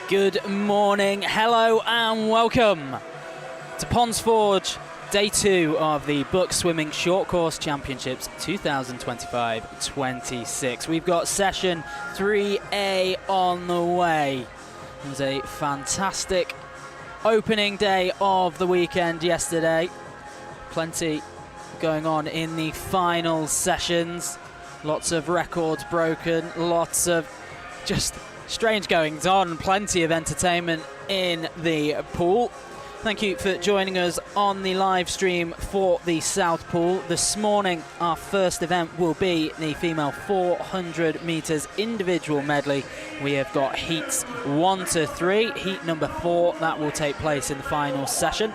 Good morning, hello and welcome to Ponds Forge, day 2 of the BUCS Swimming Short Course Championships 2025-26. We've got session 3A on the way. It was a fantastic opening day of the weekend yesterday. Plenty going on in the final sessions. Lots of records broken, lots of just strange goings on, plenty of entertainment in the pool. Thank you for joining us on the live stream for the South Pool. This morning, our first event will be the female 400 metres individual medley. We have got heats 1 to 3. Heat number 4, that will take place in the final session.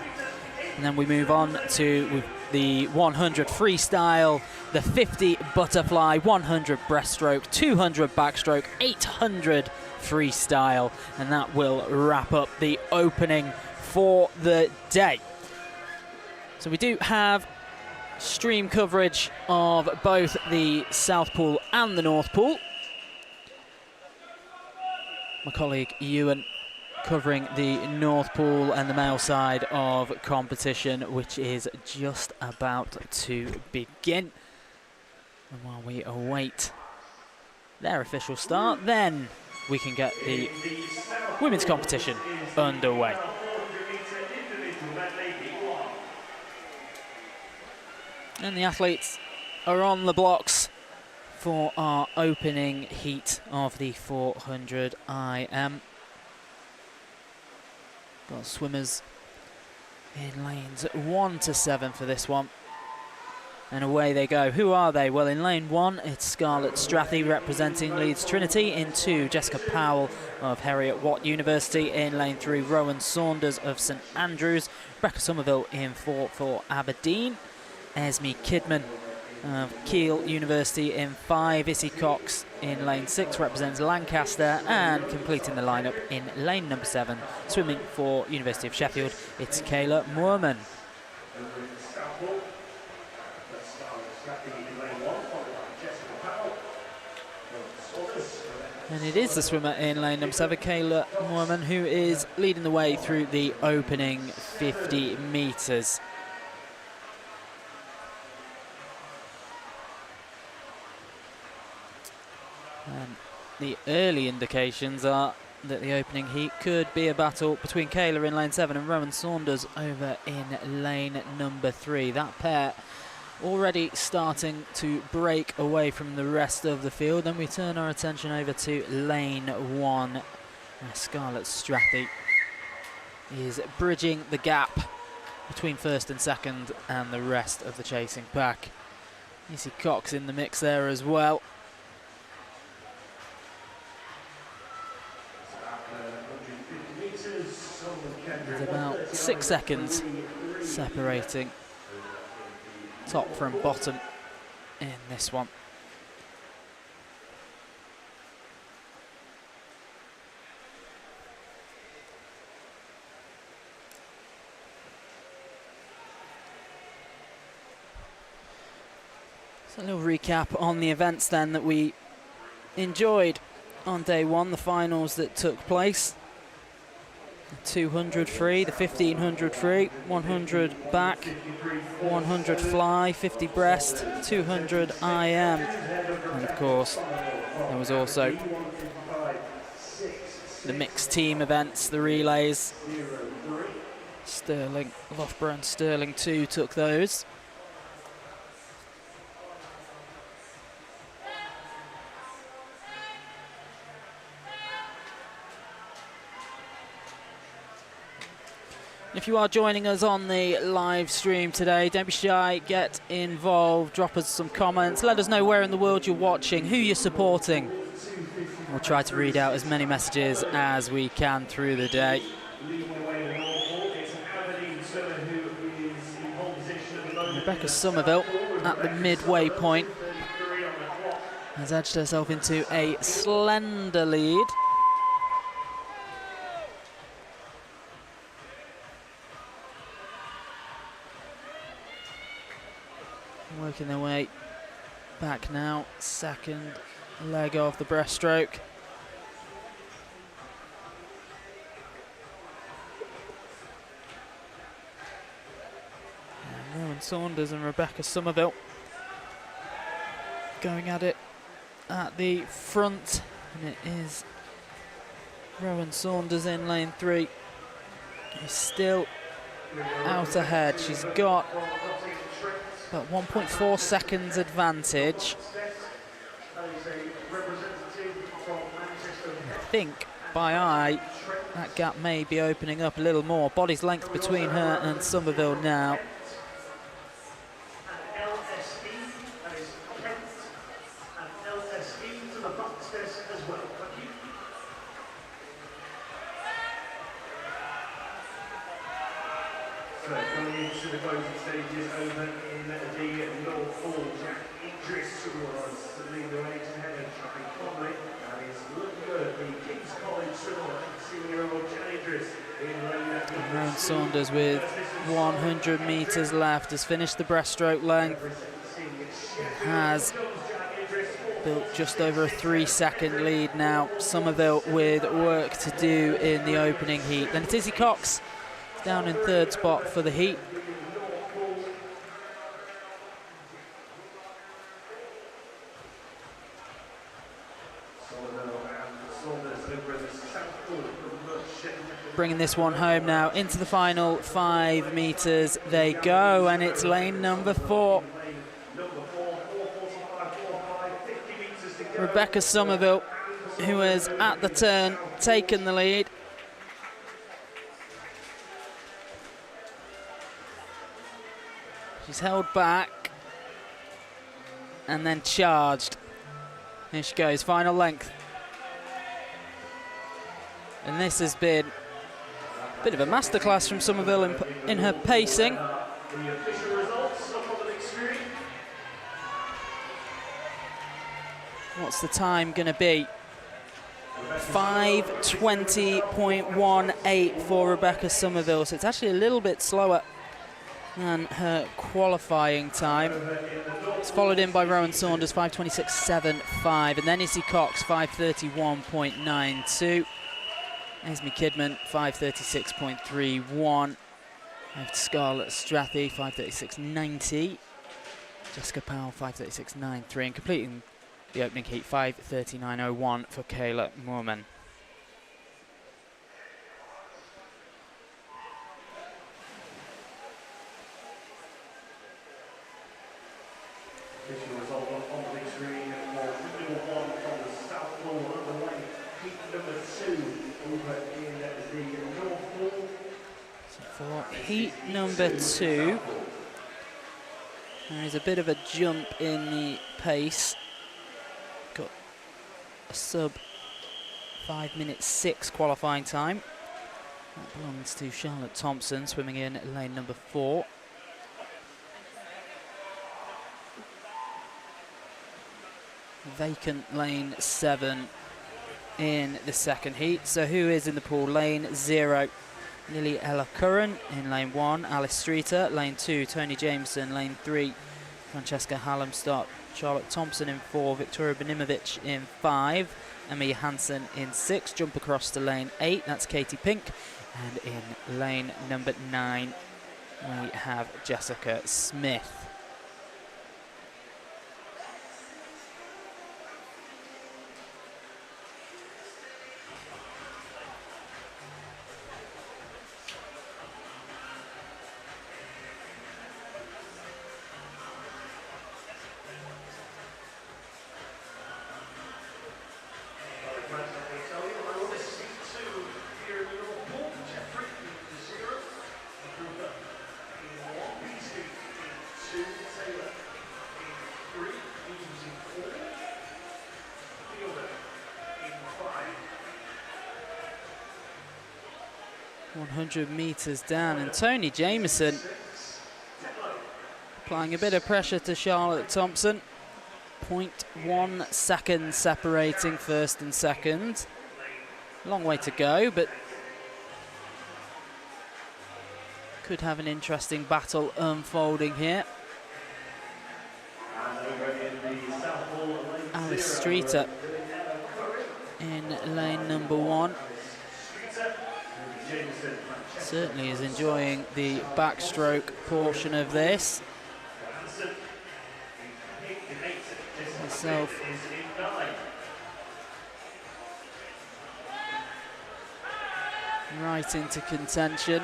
And then we move on to the 100 freestyle, the 50 butterfly, 100 breaststroke, 200 backstroke, 800 freestyle, and that will wrap up the opening for the day. So we do have stream coverage of both the South Pool and the North Pool. My colleague Ewan covering the North Pool and the male side of competition, which is just about to begin. And while we await their official start, then we can get the women's competition underway. And the athletes are on the blocks for our opening heat of the 400 IM. Got swimmers in lanes 1 to 7 for this one. And away they go. Who are they? Well, in lane 1, it's Scarlett Strathy representing Leeds Trinity. In 2, Jessica Powell of Heriot-Watt University. In lane 3, Rowan Saunders of St Andrews. Rebecca Somerville in 4 for Aberdeen. Esme Kidman of Keele University in 5. Issy Cox in lane 6 represents Lancaster, and completing the lineup in lane number 7, swimming for University of Sheffield, it's Kayla Moorman. And it is the swimmer in lane number 7, Kayla Moorman, who is leading the way through the opening 50 metres. And the early indications are that the opening heat could be a battle between Kayla in lane 7 and Rowan Saunders over in lane number 3. That pair already starting to break away from the rest of the field. Then we turn our attention over to lane 1, where Scarlett Strathy is bridging the gap between first and second and the rest of the chasing pack. Issy Cox in the mix there as well. There's about 6 seconds separating top from bottom in this one. So a little recap on the events then that we enjoyed on day 1, the finals that took place. The 200 free, the 1500 free, 100 back, 100 fly, 50 breast, 200 IM, and of course there was also the mixed team events, the relays. Stirling, Loughborough and Stirling 2 took those. If you are joining us on the live stream today, don't be shy, get involved, drop us some comments, let us know where in the world you're watching, who you're supporting. We'll try to read out as many messages as we can through the day. Rebecca Somerville at the midway point has edged herself into a slender lead. Working their way back now, second leg of the breaststroke. Saunders and Rebecca Somerville going at it at the front, and it is Rowan Saunders in lane 3. He's still out ahead. She's got about 1.4 seconds advantage. I think by eye that gap may be opening up a little more. Body's length between her and Somerville now. So coming into the closing stages over in the North Hall, Jack Idris was leading the way to head of Shopping Conley. And it's looking good. The King's College Swimmer, 16-year-old Jack Idris in lane. Rowan Saunders with 100 metres left has finished the breaststroke length. Has built just over a 3-second lead now. Somerville with work to do in the opening heat. Then it's Izzy Cox down in 3rd spot for the heat. Bringing this one home now into the final 5 metres they go, and it's lane number 4. Rebecca Somerville, who has at the turn taken the lead. She's held back and then charged. Here she goes, final length. And this has been a bit of a masterclass from Somerville in her pacing. What's the time going to be? 5:20.18 for Rebecca Somerville, so it's actually a little bit slower than her qualifying time. It's followed in by Rowan Saunders, 5:26.75, and then Izzy Cox, 5:31.92. Esme Kidman, 5:36.31. Over to Scarlett Strathy, 5:36.90. Jessica Powell, 5:36.93, and completing the opening heat, 5:39.01 for Kayla Moorman. Official result on the big screen for Formula 1 from the South Hall underway. Heat number 2 over in the North Hall. So for heat number 2, there is a bit of a jump in the pace. Got a sub 5:06 qualifying time. That belongs to Charlotte Thompson, swimming in lane number 4. Vacant lane 7 in the second heat. So who is in the pool? Lane 0, Lily Ella Curran in lane 1, Alice Streeter, lane 2, Tony Jameson, lane 3, Francesca Hallamstott, Charlotte Thompson in 4, Victoria Benimovic in 5, Emma Johansson in 6, jump across to lane 8, that's Katie Pink, and in lane number 9 we have Jessica Smith. Meters down, and Tony Jameson applying a bit of pressure to Charlotte Thompson. 0.1 seconds separating first and second. Long way to go, but could have an interesting battle unfolding here. Alice Streeter in lane number 1. Certainly is enjoying the backstroke portion of this. herself right into contention.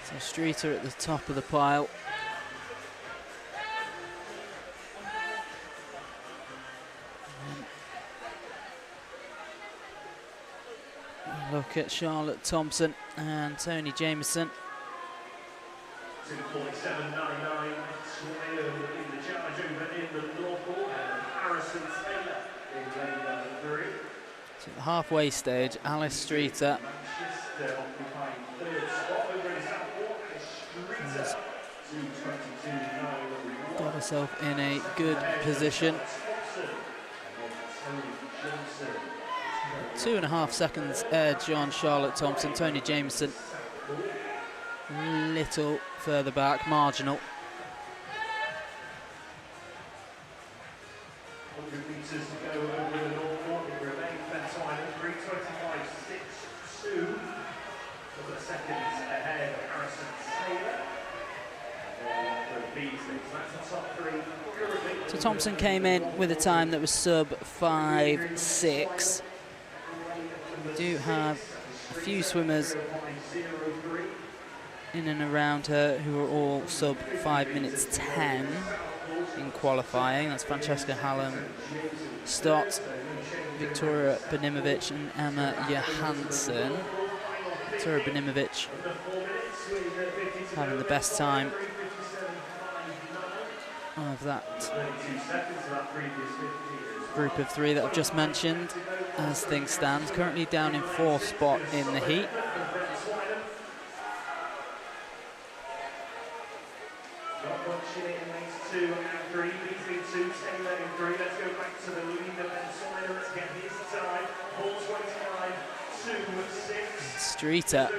So Streeter at the top of the pile. Look at Charlotte Thompson and Tony Jameson. 2:47.99. Swire in the challenge over in the Norfolk, and Harrison Taylor in lane number 3. So at the halfway stage, Alice Streeter Manchester occupying third spot over in Southport. Streeter 2:22.9. got herself in a good position. 2.5 seconds edge on Charlotte Thompson. Tony Jameson little further back, marginal. 100 metres to go over the Norfolk. It remains Benside 3:25.62. Couple of seconds ahead of Harrison Taylor. That's the top 3. So Thompson came in with a time that was sub 5.6. We do have a few swimmers in and around her who are all sub 5 minutes 10 in qualifying. That's Francesca Hallam Stott, Victoria Benimovic and Emma Johansson. Victoria Benimovic having the best time of that group of 3 that I've just mentioned as things stand. Currently down in 4th spot in the heat. Streeter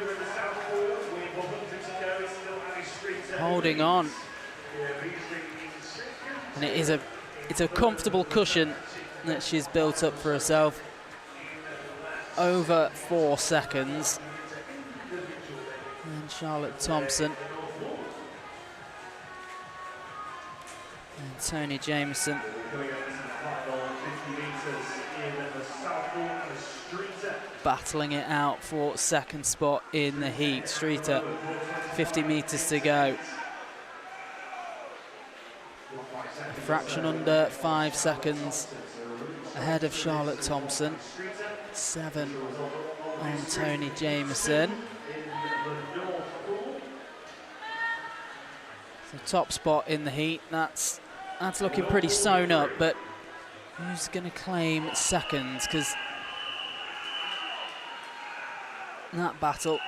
holding on, and it's a comfortable cushion that she's built up for herself. Over 4 seconds. And Charlotte Thompson and Tony Jameson battling it out for 2nd spot in the heat. Streeter, 50 metres to go. A fraction under 5 seconds ahead of Charlotte Thompson. 7 on Tony Jameson. So top spot in the heat. That's looking pretty sewn up, but who's going to claim seconds? Because that battle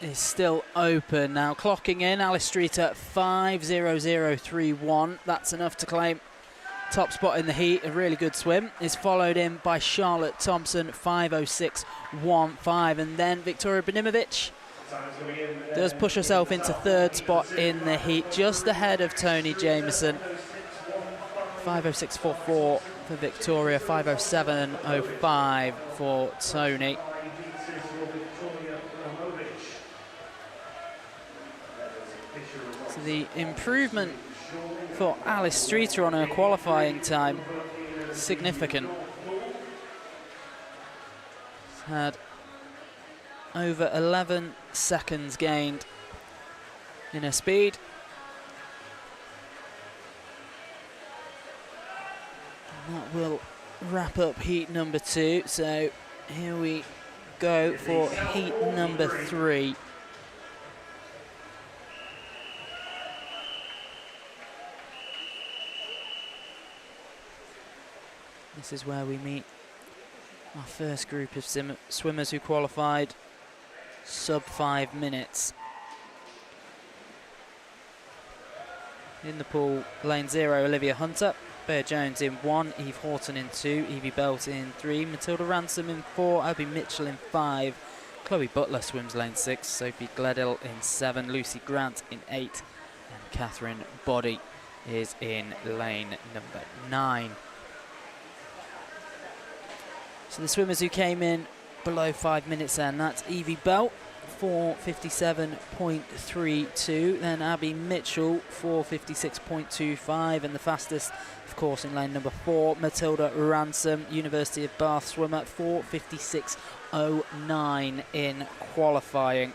is still open now. Clocking in, Alice Streeter 5:00.31. That's enough to claim top spot in the heat. A really good swim is followed in by Charlotte Thompson 5:06.15, and then Victoria Benimovic does push herself into 3rd spot in the heat, just ahead of Tony Jameson. 5:06.44 for Victoria, 5:07.05 for Tony. So the improvement for Alice Streeter on her qualifying time, significant. She's had over 11 seconds gained in her speed. And that will wrap up heat number 2. So here we go for heat number 3. This is where we meet our first group of swimmers who qualified sub 5 minutes. In the pool, lane 0, Olivia Hunter, Bea Jones in 1, Eve Horton in 2, Evie Belt in 3, Matilda Ransom in 4, Abby Mitchell in 5, Chloe Butler swims lane 6, Sophie Gledhill in 7, Lucy Grant in 8, and Catherine Boddy is in lane number 9. So the swimmers who came in below 5 minutes then, that's Evie Belt, 4:57.32. Then Abby Mitchell, 4:56.25. And the fastest, of course, in lane number 4, Matilda Ransom, University of Bath swimmer, 4:56.09 in qualifying.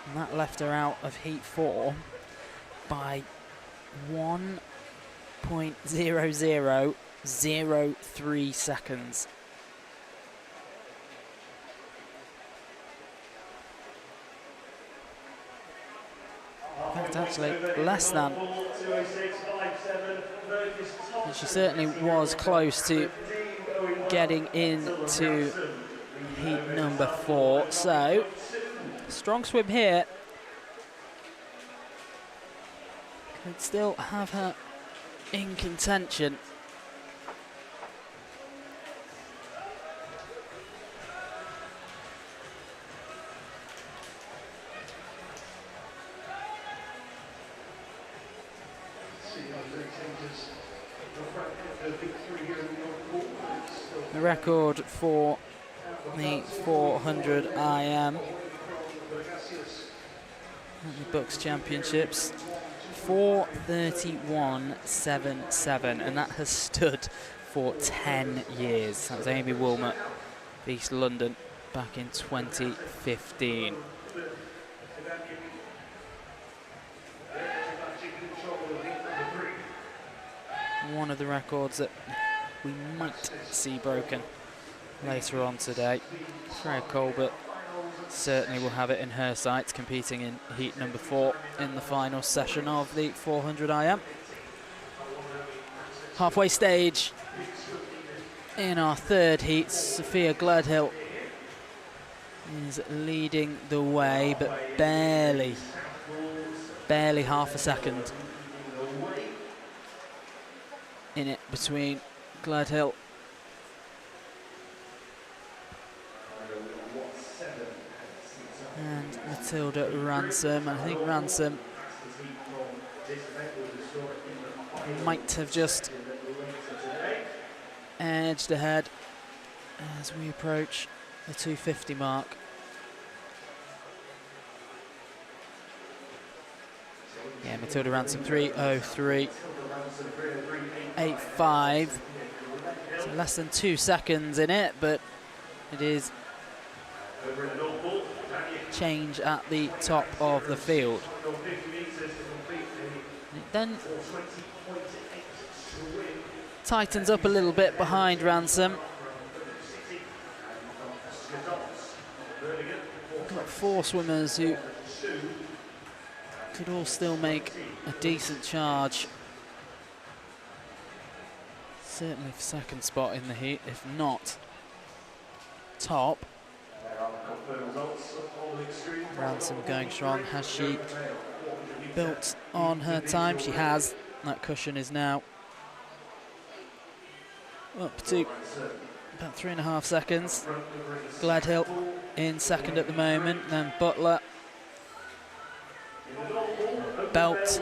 And that left her out of heat 4 by 1.0003 seconds. In fact, actually, less than. And she certainly was close to getting into heat number 4. So, strong swim here. Could still have her in contention. The record for the 400 IM at the BUCS Championships, 4:31.77, and that has stood for 10 years. That was Amy Wilmot, East London, back in 2015. One of the records that we might see broken later on today. Freya Colbert certainly will have it in her sights, competing in heat number 4 in the final session of the 400 IM. Halfway stage in our third heat, Sophia Gledhill is leading the way, but barely half a second in it between Gledhill and Matilda Ransom. I think Ransom might have just edged ahead as we approach the 250 mark. Yeah, Matilda Ransom 3:03.85. So less than 2 seconds in it, but it is change at the top of the field. It then tightens up a little bit behind Ransom. Got 4 swimmers who could all still make a decent charge. Certainly for second spot in the heat, if not top. Ransom going strong. Has she built on her time? She has. That cushion is now up to about 3.5 seconds. Gledhill in second at the moment, then Butler. Belt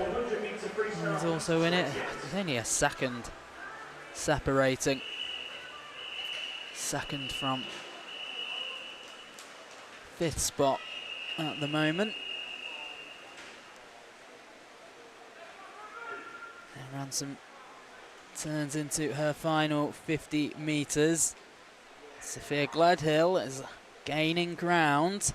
is also in it. There's only a second separating. Second from 5th spot at the moment. And Ransom turns into her final 50 metres. Sophia Gledhill is gaining ground.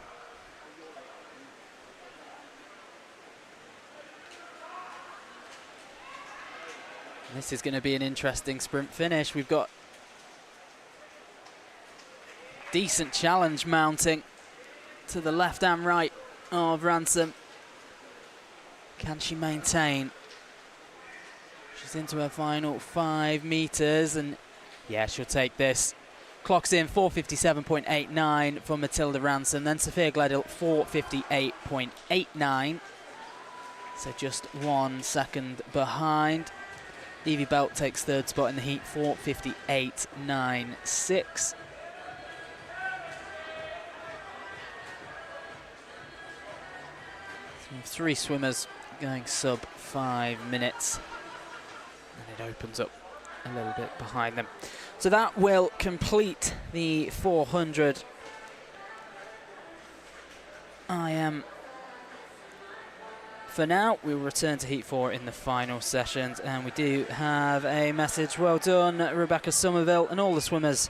This is going to be an interesting sprint finish. We've got decent challenge mounting to the left and right of Ransom. Can she maintain? She's into her final 5 metres, and yeah, she'll take this. Clocks in 4:57.89 for Matilda Ransom, then Sophia Gledhill 4:58.89. So just 1 second behind. Evie Belt takes 3rd spot in the heat, 4:58.96. So we have 3 swimmers going sub 5 minutes. And it opens up a little bit behind them. So that will complete the 400 IM. For now, we will return to Heat 4 in the final sessions, and we do have a message. Well done, Rebecca Somerville, and all the swimmers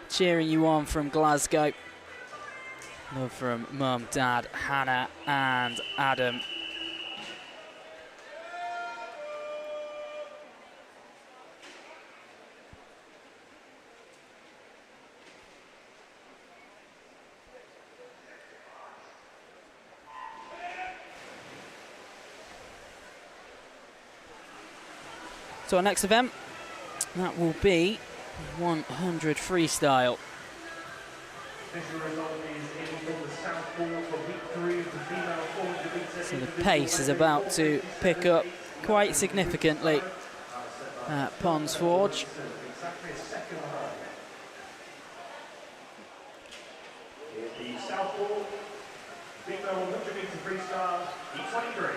cheering you on from Glasgow. Love from Mum, Dad, Hannah and Adam. So our next event, that will be 100 freestyle. So the pace is about to pick up quite significantly at Ponds Forge. The Southall female 100 meter freestyle, E23.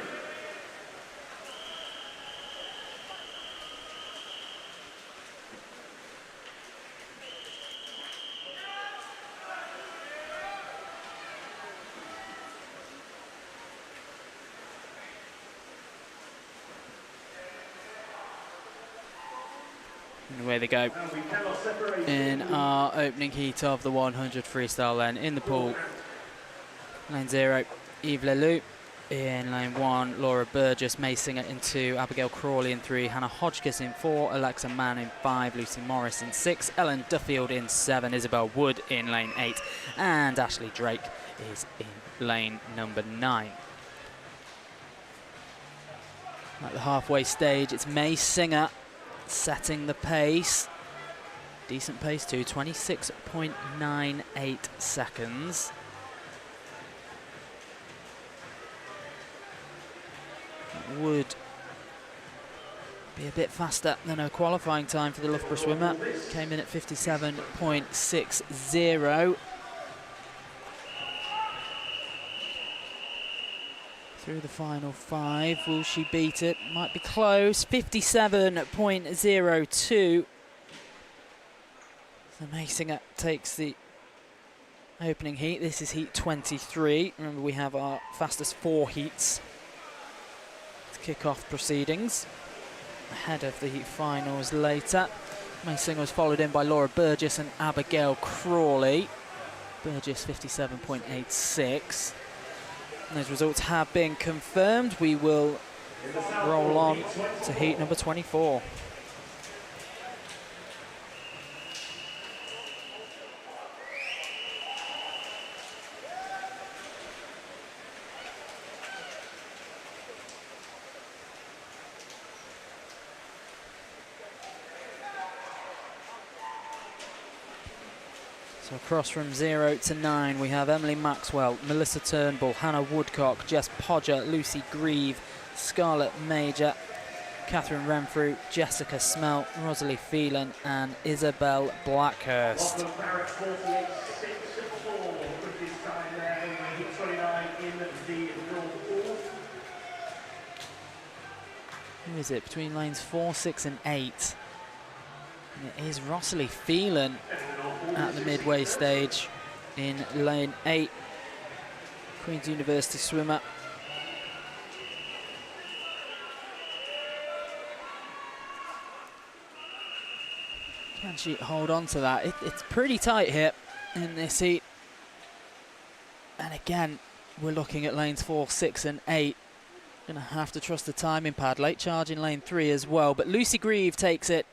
And away they go in our opening heat of the 100 freestyle then. In the pool, lane 0, Eve Leloup. In lane 1, Laura Burgess, May Singer in 2, Abigail Crawley in 3, Hannah Hodgkiss in 4, Alexa Mann in 5, Lucy Morris in 6, Ellen Duffield in 7, Isabel Wood in lane 8, and Ashley Drake is in lane number 9. At the halfway stage, it's May Singer setting the pace. Decent pace too, 26.98 seconds. That would be a bit faster than her qualifying time for the Loughborough swimmer. Came in at 57.60. Through the final 5, will she beat it? Might be close, 57.02. So Masinger takes the opening heat. This is heat 23. Remember, we have our fastest 4 heats to kick off proceedings ahead of the heat finals later. Masinger was followed in by Laura Burgess and Abigail Crawley. Burgess 57.86. Those results have been confirmed. We will roll on to heat number 24. So across from 0 to 9, we have Emily Maxwell, Melissa Turnbull, Hannah Woodcock, Jess Podger, Lucy Grieve, Scarlett Major, Catherine Renfrew, Jessica Smelt, Rosalie Phelan and Isabel Blackhurst. Who is it? Between lanes 4, 6 and 8. And it is Rosalie Phelan at the midway stage in lane 8. Queen's University swimmer. Can she hold on to that? It's pretty tight here in this heat. And again, we're looking at lanes 4, 6 and 8. Gonna have to trust the timing pad. Late charge in lane 3 as well. But Lucy Grieve takes it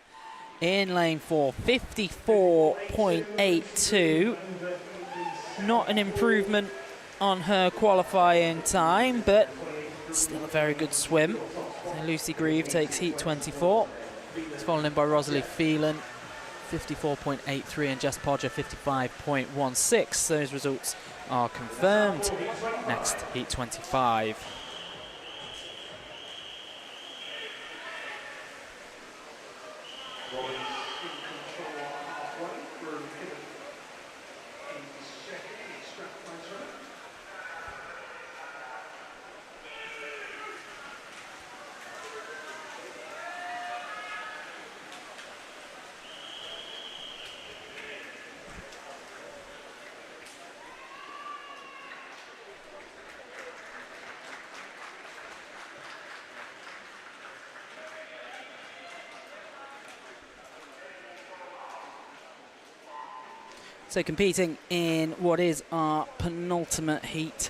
in lane 4, 54.82. Not an improvement on her qualifying time, but still a very good swim. So Lucy Grieve takes heat 24. It's followed in by Rosalie Phelan, 54.83, and Jess Podger, 55.16. Those results are confirmed. Next, heat 25. So competing in what is our penultimate heat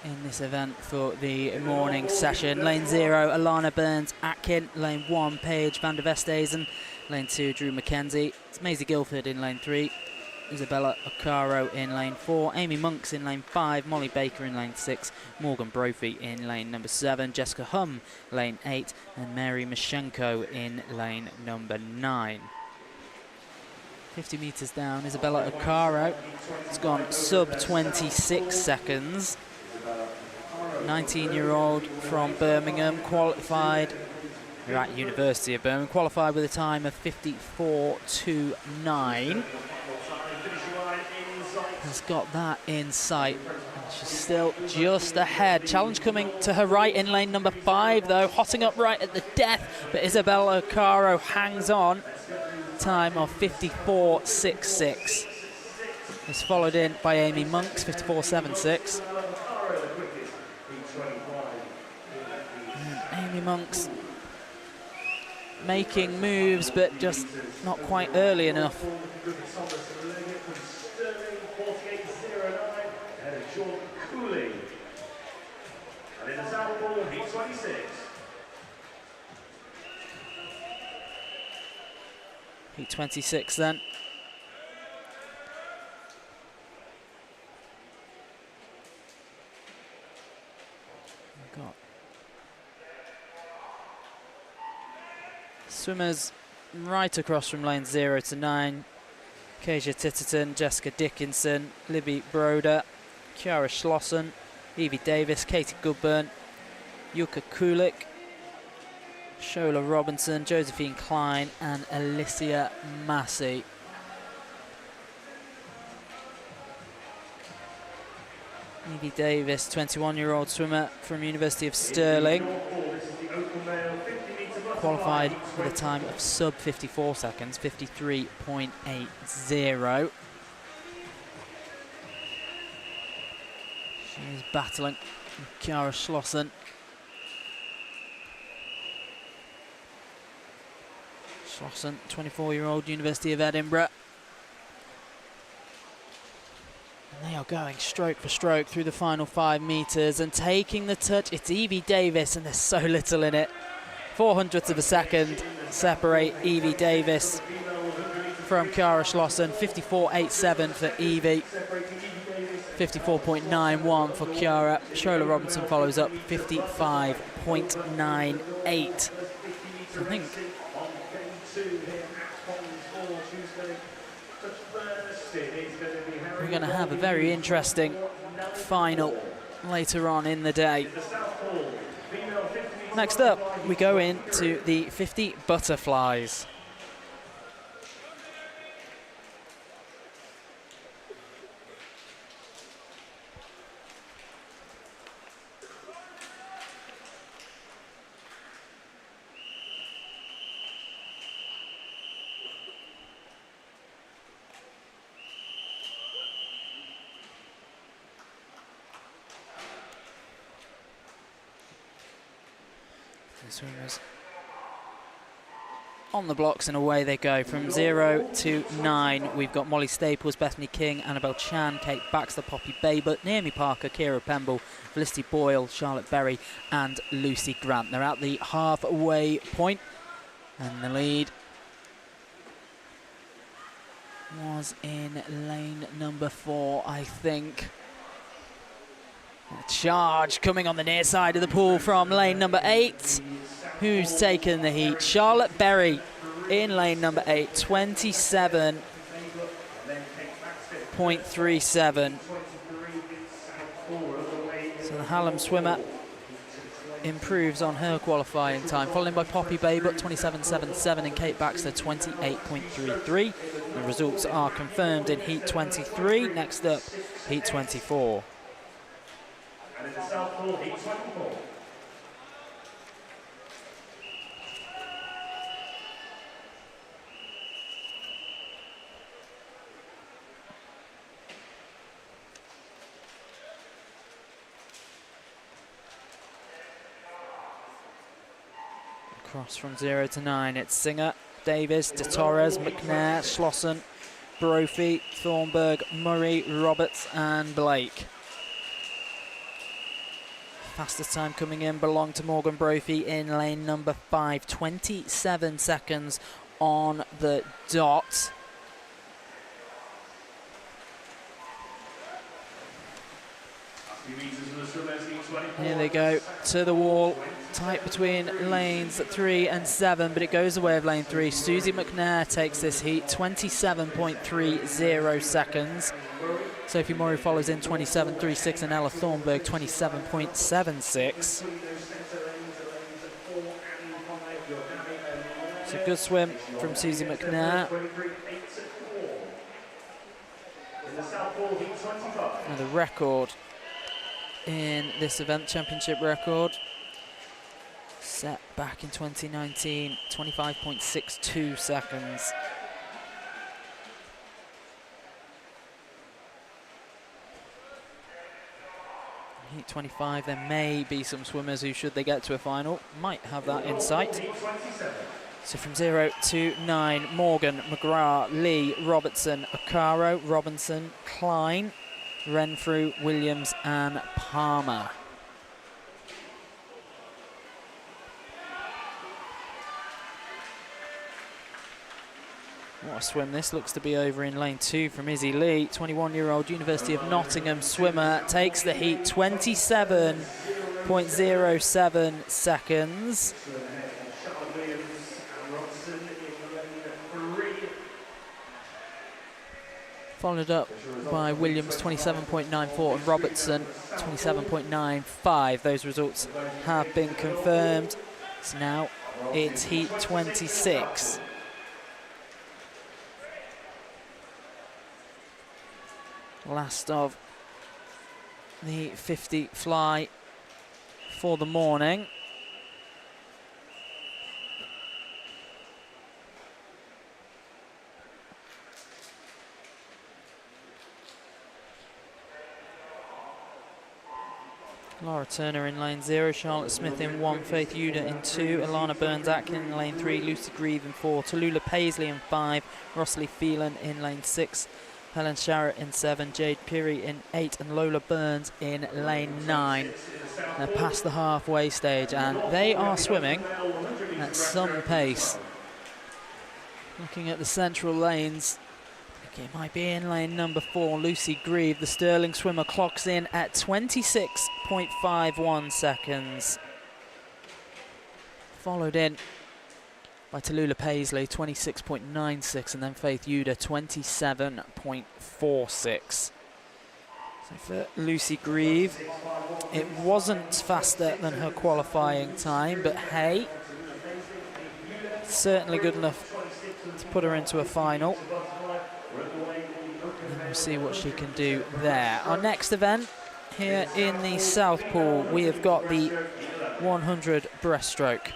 in this event for the morning session. Lane 0, Alana Burns-Atkin. Lane 1, Paige van der Vesthuizen. Lane 2, Drew McKenzie. It's Maisie Guilford in lane 3. Isabella Ocaro in lane 4. Amy Monks in lane 5. Molly Baker in lane 6. Morgan Brophy in lane number 7. Jessica Hum, lane 8. And Mary Mashenko in lane number 9. 50 metres down, Isabella Ocaro has gone sub 26 seconds. 19-year-old from Birmingham, qualified, you're at University of Birmingham, qualified with a time of 54.29. Has got that in sight. And she's still just ahead. Challenge coming to her right in lane number 5, though, hotting up right at the death. But Isabella Ocaro hangs on. Time of 54.66. It's followed in by Amy Monks, 54.76. Amy Monks making moves, but just not quite early enough. Heat 26 then. We've got swimmers right across from lane 0 to 9. Kezia Titterton, Jessica Dickinson, Libby Broder, Kiara Schlossen, Evie Davis, Katie Goodburn, Yuka Kulik, Shola Robinson, Josephine Klein and Alicia Massey. Evie Davis, 21-year-old swimmer from University of Stirling, qualified with a time of sub 54 seconds, 53.80. She is battling with Kiara Schlossen. Schlossen, 24-year-old, University of Edinburgh. And they are going stroke for stroke through the final 5 metres and taking the touch. It's Evie Davis, and there's so little in it. 0.04 of a second separate Evie Davis from Kiara Schlossen. 54.87 for Evie. 54.91 for Kiara. Shola Robinson follows up, 55.98. I think we're going to have a very interesting final later on in the day. Next up, we go into the 50 butterflies. Swimmers on the blocks and away they go. From 0 to 9, we've got Molly Staples, Bethany King, Annabelle Chan, Kate Baxter, Poppy Baybut, Naomi Parker, Kira Pemble, Felicity Boyle, Charlotte Berry and Lucy Grant. They're at the halfway point, and the lead was in lane number 4, I think. A charge coming on the near side of the pool from lane number 8. Who's taken the heat? Charlotte Berry in lane number 8, 27.37. So the Hallam swimmer improves on her qualifying time, followed by Poppy Baybut, 27.77, and Kate Baxter, 28.33. The results are confirmed in heat 23. Next up, heat 24. And it's a Southall heat 24. Across from 0 to 9, it's Singer, Davis, de Torres, McNair, Schlossen, Brophy, Thornburg, Murray, Roberts and Blake. Fastest time coming in belonged to Morgan Brophy in lane number 5, 27 seconds on the dot. Here they go to the wall, tight between lanes 3 and 7, but it goes the way of lane 3. Susie McNair takes this heat, 27.30 seconds. Sophie Murray follows in 27.36 and Ella Thornburg 27.76. It's a good swim from Susie McNair. And the record in this event, championship record, set back in 2019, 25.62 seconds. Heat 25, there may be some swimmers who, should they get to a final, might have that in sight. So from 0 to 9, Morgan, McGrath, Lee, Robertson, Ocaro, Robinson, Klein, Renfrew, Williams and Palmer. What a swim this looks to be over in lane 2 from Izzy Lee. 21-year-old University of Nottingham swimmer takes the heat, 27.07 seconds. Followed up by Williams, 27.94, and Robertson, 27.95. Those results have been confirmed. So now it's heat 26. Last of the 50 fly for the morning. Laura Turner in lane 0, Charlotte Smith in 1, Faith Yuda in 2, Alana Burns-Atkin in lane 3, Lucy Grieve in 4, Tallulah Paisley in 5, Rossley Phelan in lane 6, Helen Sharrett in 7, Jade Peary in 8 and Lola Burns in lane 9. They're past the halfway stage and they are swimming at some pace. Looking at the central lanes, it might be in lane number 4, Lucy Grieve. The Stirling swimmer clocks in at 26.51 seconds. Followed in by Tallulah Paisley, 26.96, and then Faith Yuda, 27.46. So for Lucy Grieve, it wasn't faster than her qualifying time, but hey, certainly good enough to put her into a final. And we'll see what she can do there. Our next event here in the South Pool, we have got the 100 breaststroke.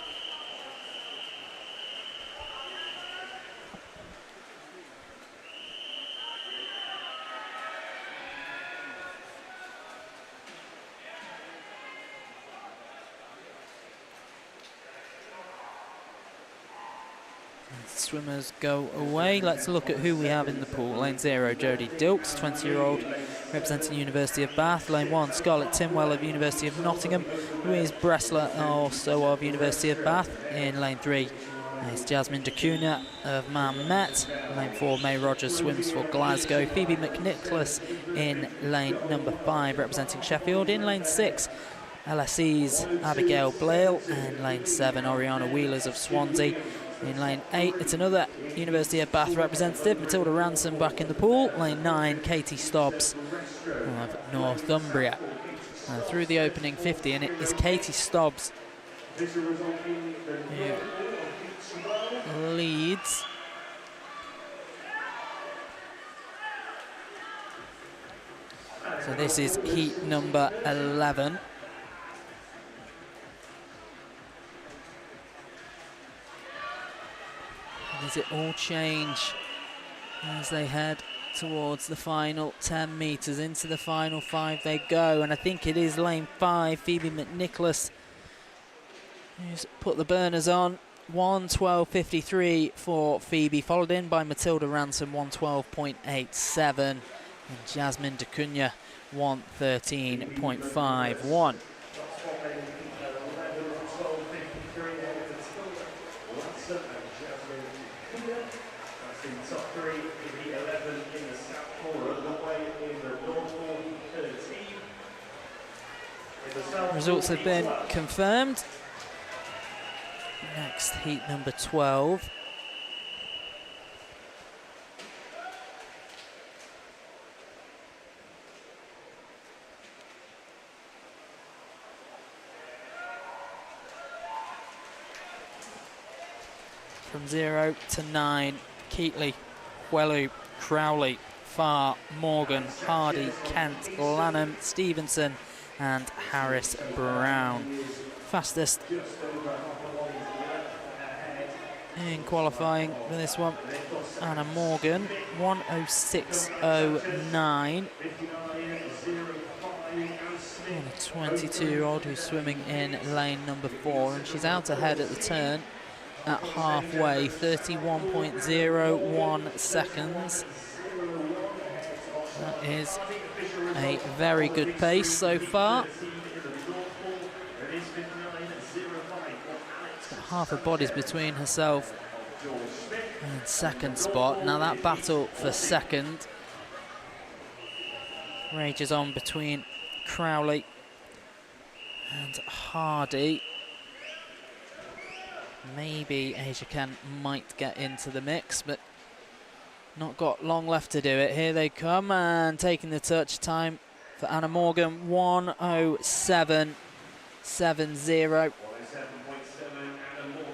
Swimmers go away. Let's look at who we have in the pool. Lane 0, Jodie Dilks, 20-year-old, representing University of Bath. Lane 1, Scarlett Timwell of University of Nottingham. Louise Bressler, also of University of Bath. In lane 3 is Jasmine Dacuna of Man Met. Lane 4, May Rogers swims for Glasgow. Phoebe McNicholas in lane number 5, representing Sheffield. In lane 6, LSE's Abigail Blale. And lane 7, Oriana Wheelers of Swansea. In lane 8, it's another University of Bath representative, Matilda Ransom back in the pool. Lane 9, Katie Stobbs of Northumbria. Through the opening 50, and it is Katie Stobbs who leads. So this is heat number 11. Does it all change as they head towards the final 10 metres? Into the final 5 they go, and I think it is lane 5, Phoebe McNicholas, who's put the burners on 1:12.53 for Phoebe, followed in by Matilda Ransom, 1:12.87, and Jasmine DeCunha, 1:13.51. Results have been confirmed. Next heat number 12. From 0 to 9, Keatley, Welu, Crowley, Farr, Morgan, Hardy, Kent, Lanham, Stevenson and Harris Brown. Fastest in qualifying for this one, Anna Morgan, 1:06.09. And a 22-year-old who's swimming in lane number 4, and she's out ahead at the turn at halfway, 31.01 seconds. That is a very good pace so far. She's got half her body's between herself and second spot. Now that battle for second rages on between Crowley and Hardy. Maybe Asia Kent might get into the mix, but not got long left to do it. Here they come, and taking the touch, time for Anna Morgan, 1:07.70.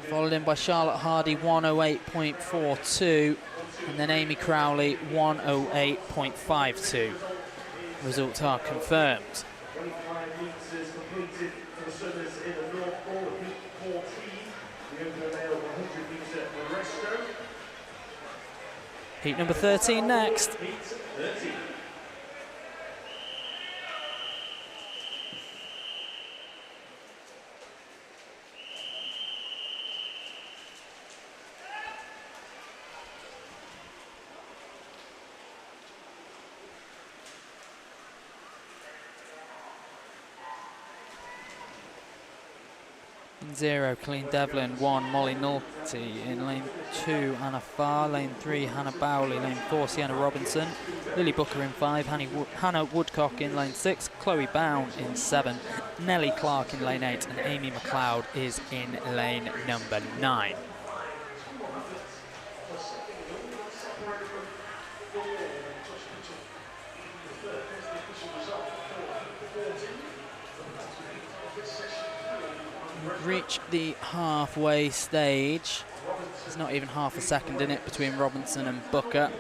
Followed in by Charlotte Hardy, 1:08.42. And then Amy Crowley, 1:08.52. Results are confirmed. Heat number 13 next. In 0, Colleen Devlin. 1, Molly Nulty. In lane 2, Anna Farr. Lane 3, Hannah Bowley. Lane 4, Sienna Robinson. Lily Booker in 5, Hannah Woodcock in lane 6. Chloe Bown in 7. Nellie Clark in lane 8. And Amy McLeod is in lane number 9. Reach the halfway stage. There's not even half a second in it between Robinson and Booker.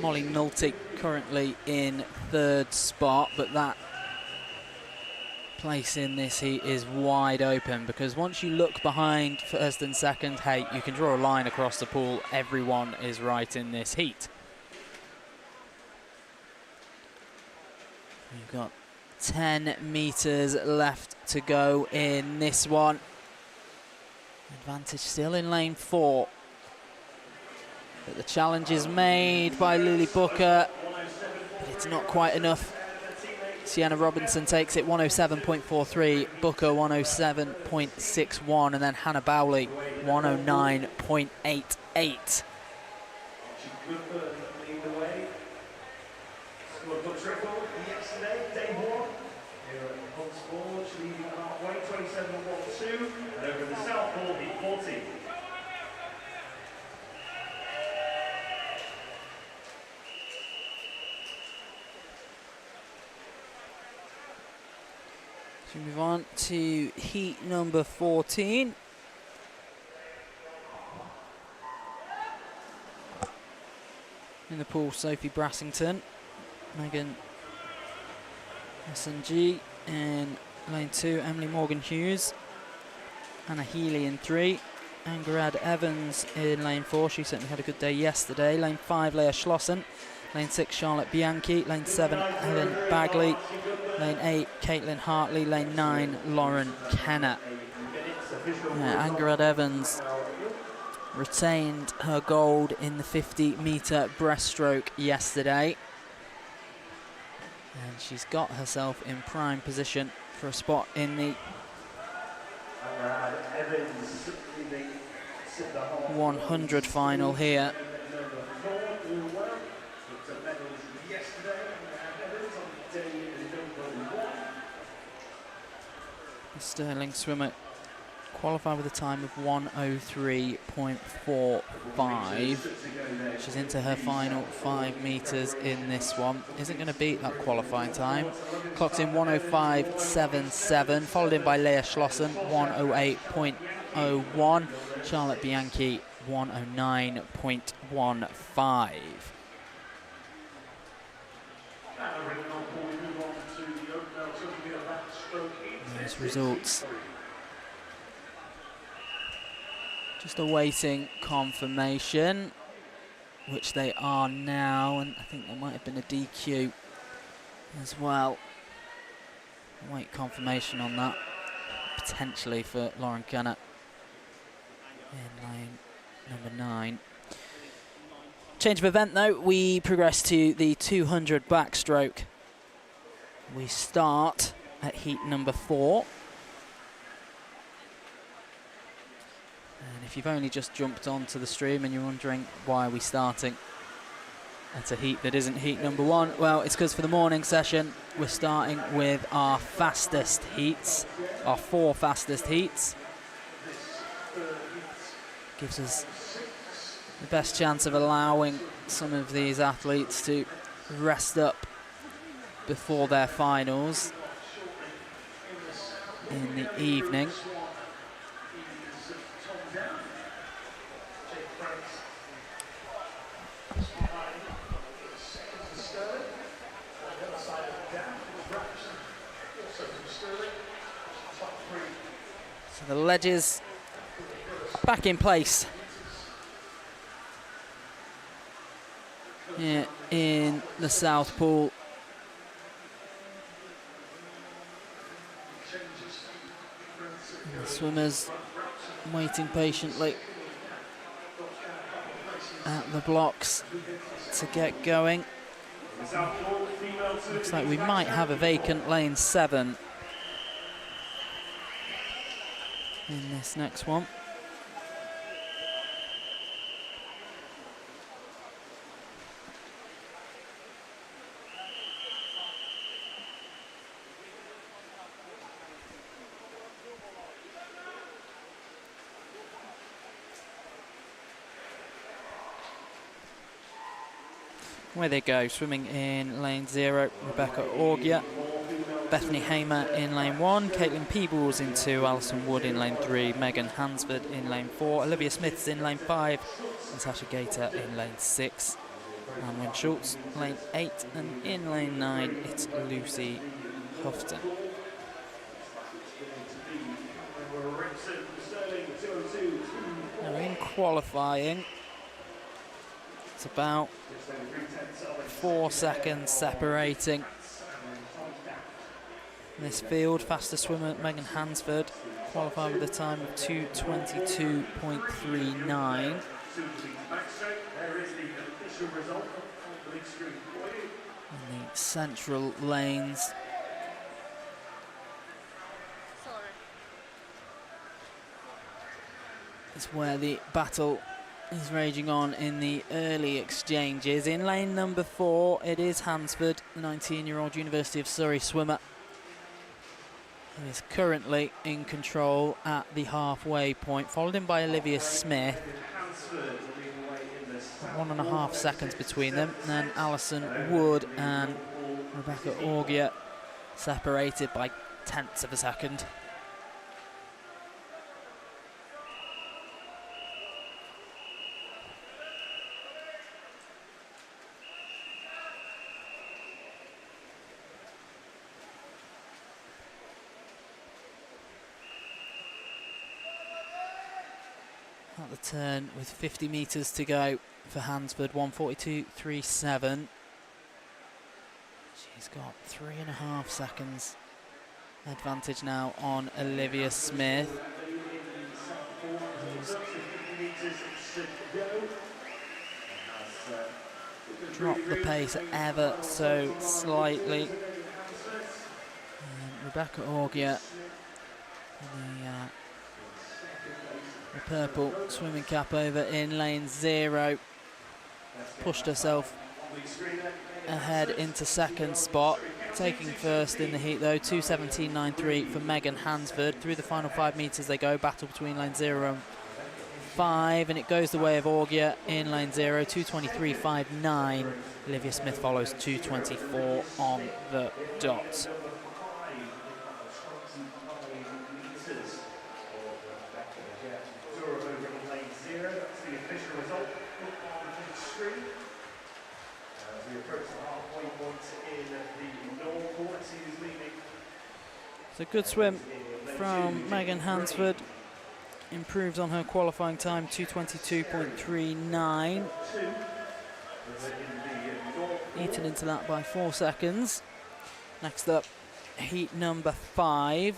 Molly Nulty currently in 3rd spot, but that place in this heat is wide open, because once you look behind 1st and 2nd, hey, you can draw a line across the pool. Everyone is right in this heat. We've got 10 meters left to go in this one. Advantage still in lane 4. But the challenge is made by Lily Booker. But it's not quite enough. Sienna Robinson takes it, 1:07.43. Booker 1:07.61. And then Hannah Bowley 1:09.88. So we move on to heat number 14. In the pool, Sophie Brassington, Megan S&G in lane 2, Emily Morgan Hughes, Anna Healy in 3, Angarad Evans in lane 4, she certainly had a good day yesterday. Lane 5, Leah Schlossen. Lane 6, Charlotte Bianchi. Lane 7, Helen Bagley. Lane 8, Caitlin Hartley. Lane 9, Lauren Kenner. Angarad Evans retained her gold in the 50-metre breaststroke yesterday. And she's got herself in prime position for a spot in the 100 final here. The Sterling swimmer qualified with a time of 1:03.45. She's into her final 5 metres in this one. Isn't going to beat that qualifying time. Clocks in 1:05.77, followed in by Leah Schlossen, 1:08.01. Charlotte Bianchi, 1:09.15. Those results. Just awaiting confirmation, which they are now, and I think there might have been a DQ as well. Wait confirmation on that, potentially for Lauren Kenner in lane number 9. Change of event though, we progress to the 200 backstroke. We start at heat number 4. And if you've only just jumped onto the stream and you're wondering why are we starting at a heat that isn't heat number 1, well, it's because for the morning session we're starting with our fastest heats, our 4 fastest heats. Gives us the best chance of allowing some of these athletes to rest up before their finals in the evening. So the ledges back in place here in the South Pool. And the swimmers waiting patiently at the blocks to get going. Looks like we might have a vacant lane 7 in this next one. Where they go, swimming in lane 0, Rebecca Augia. Bethany Hamer in lane 1, Caitlin Peebles in 2, Alison Wood in lane 3, Megan Hansford in lane 4, Olivia Smith's in lane 5, and Sasha Gator in lane 6. And Wynne Schultz, lane 8, and in lane 9, it's Lucy Houghton. Now in qualifying, it's about 4 seconds separating this field. Fastest swimmer Megan Hansford qualified with a time of 2:22.39. In the central lanes, is where the battle is raging on in the early exchanges. In lane number 4, it is Hansford, the 19-year-old University of Surrey swimmer, who is currently in control at the halfway point, followed in by Olivia Smith. 1.5 seconds between them. And then Alison Wood and Rebecca Augia separated by tenths of a second. At the turn with 50 metres to go for Hansford, 1:42.37. She's got 3.5 seconds advantage now on Olivia Smith, who's Drop the pace ever so slightly. And Rebecca Augia, the purple swimming cap over in lane 0, pushed herself ahead into second spot. Taking first in the heat though, 2:17.93 for Megan Hansford. Through the final 5 metres they go, battle between lane 0 and 5, and it goes the way of Augia in lane 0, 2:23.59. Olivia Smith follows 2:24 on the dot. It's a good swim from Megan Hansford. Improves on her qualifying time, 2:22.39. Eaten into that by 4 seconds. Next up, heat number 5.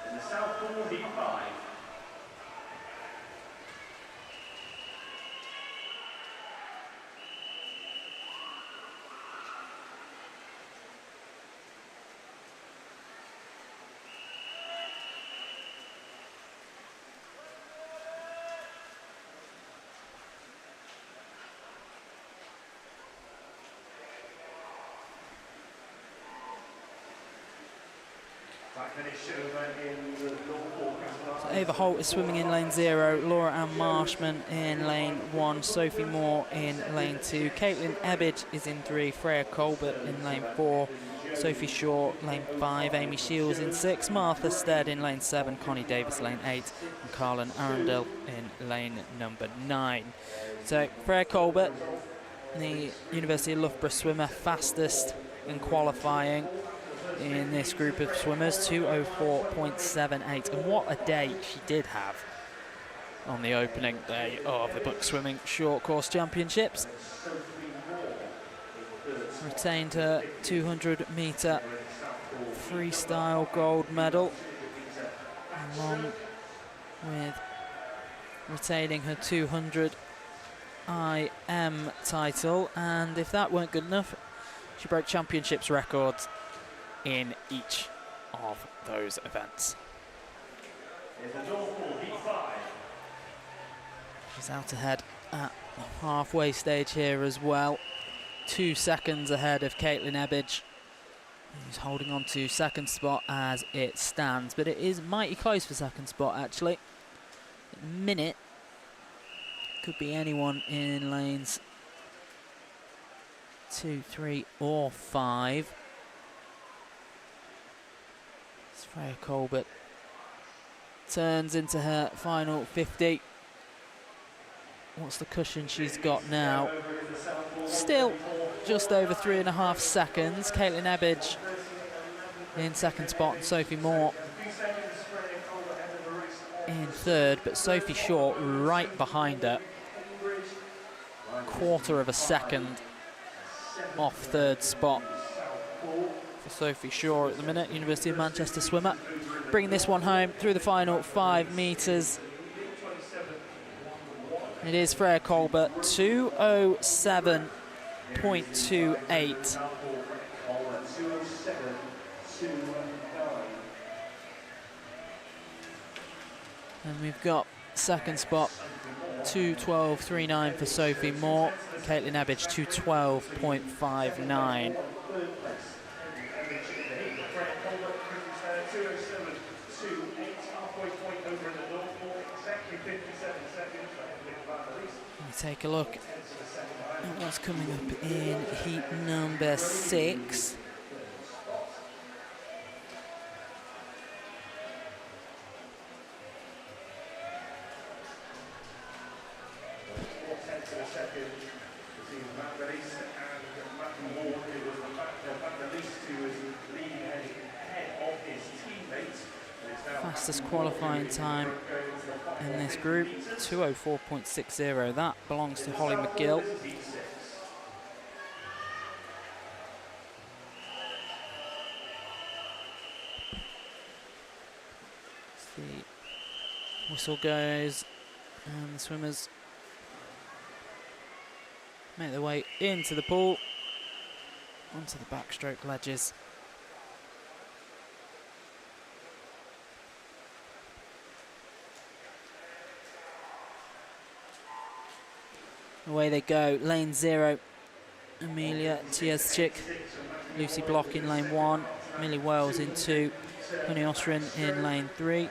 In the South Pool, heat 5. So Ava Holt is swimming in lane 0, Laura Ann Marshman in lane 1, Sophie Moore in lane 2, Caitlin Ebbage is in 3, Freya Colbert in lane 4, Sophie Shaw lane 5, Amy Shields in 6, Martha Stead in lane 7, Connie Davis lane 8, and Carlin Arundel in lane number 9. So Freya Colbert, the University of Loughborough swimmer, fastest in qualifying in this group of swimmers, 2:04.78, and what a day she did have on the opening day of the BUCS Swimming Short Course Championships. Retained her 200-metre freestyle gold medal, along with retaining her 200 IM title, and if that weren't good enough, she broke championships records in each of those events. She's out ahead at the halfway stage here as well. 2 seconds ahead of Caitlin Ebbage, who's holding on to second spot as it stands, but it is mighty close for second spot actually. At the minute, could be anyone in lanes 2, 3 or 5. Freya Colbert turns into her final 50. What's the cushion she's got now? Still just over 3.5 seconds. Caitlin Ebbage in second spot and Sophie Moore in third, but Sophie Shaw right behind her. 1/4 of a second off third spot for Sophie Shaw at the minute, University of Manchester swimmer. Bringing this one home through the final 5 metres. It is Freya Colbert, 2:07.28. And we've got second spot, 2:12.39 for Sophie Moore. Caitlin Ebbage, 2:12.59. Take a look at what's coming up in heat number 6. Fastest qualifying time in this group, 2:04.60. That belongs to Holly McGill. The whistle goes, and the swimmers make their way into the pool, onto the backstroke ledges. Away they go, lane 0, Amelia Tieszczyk, Lucy Block in lane 1, Millie Wells in 2, Honey Ostrin in lane 3,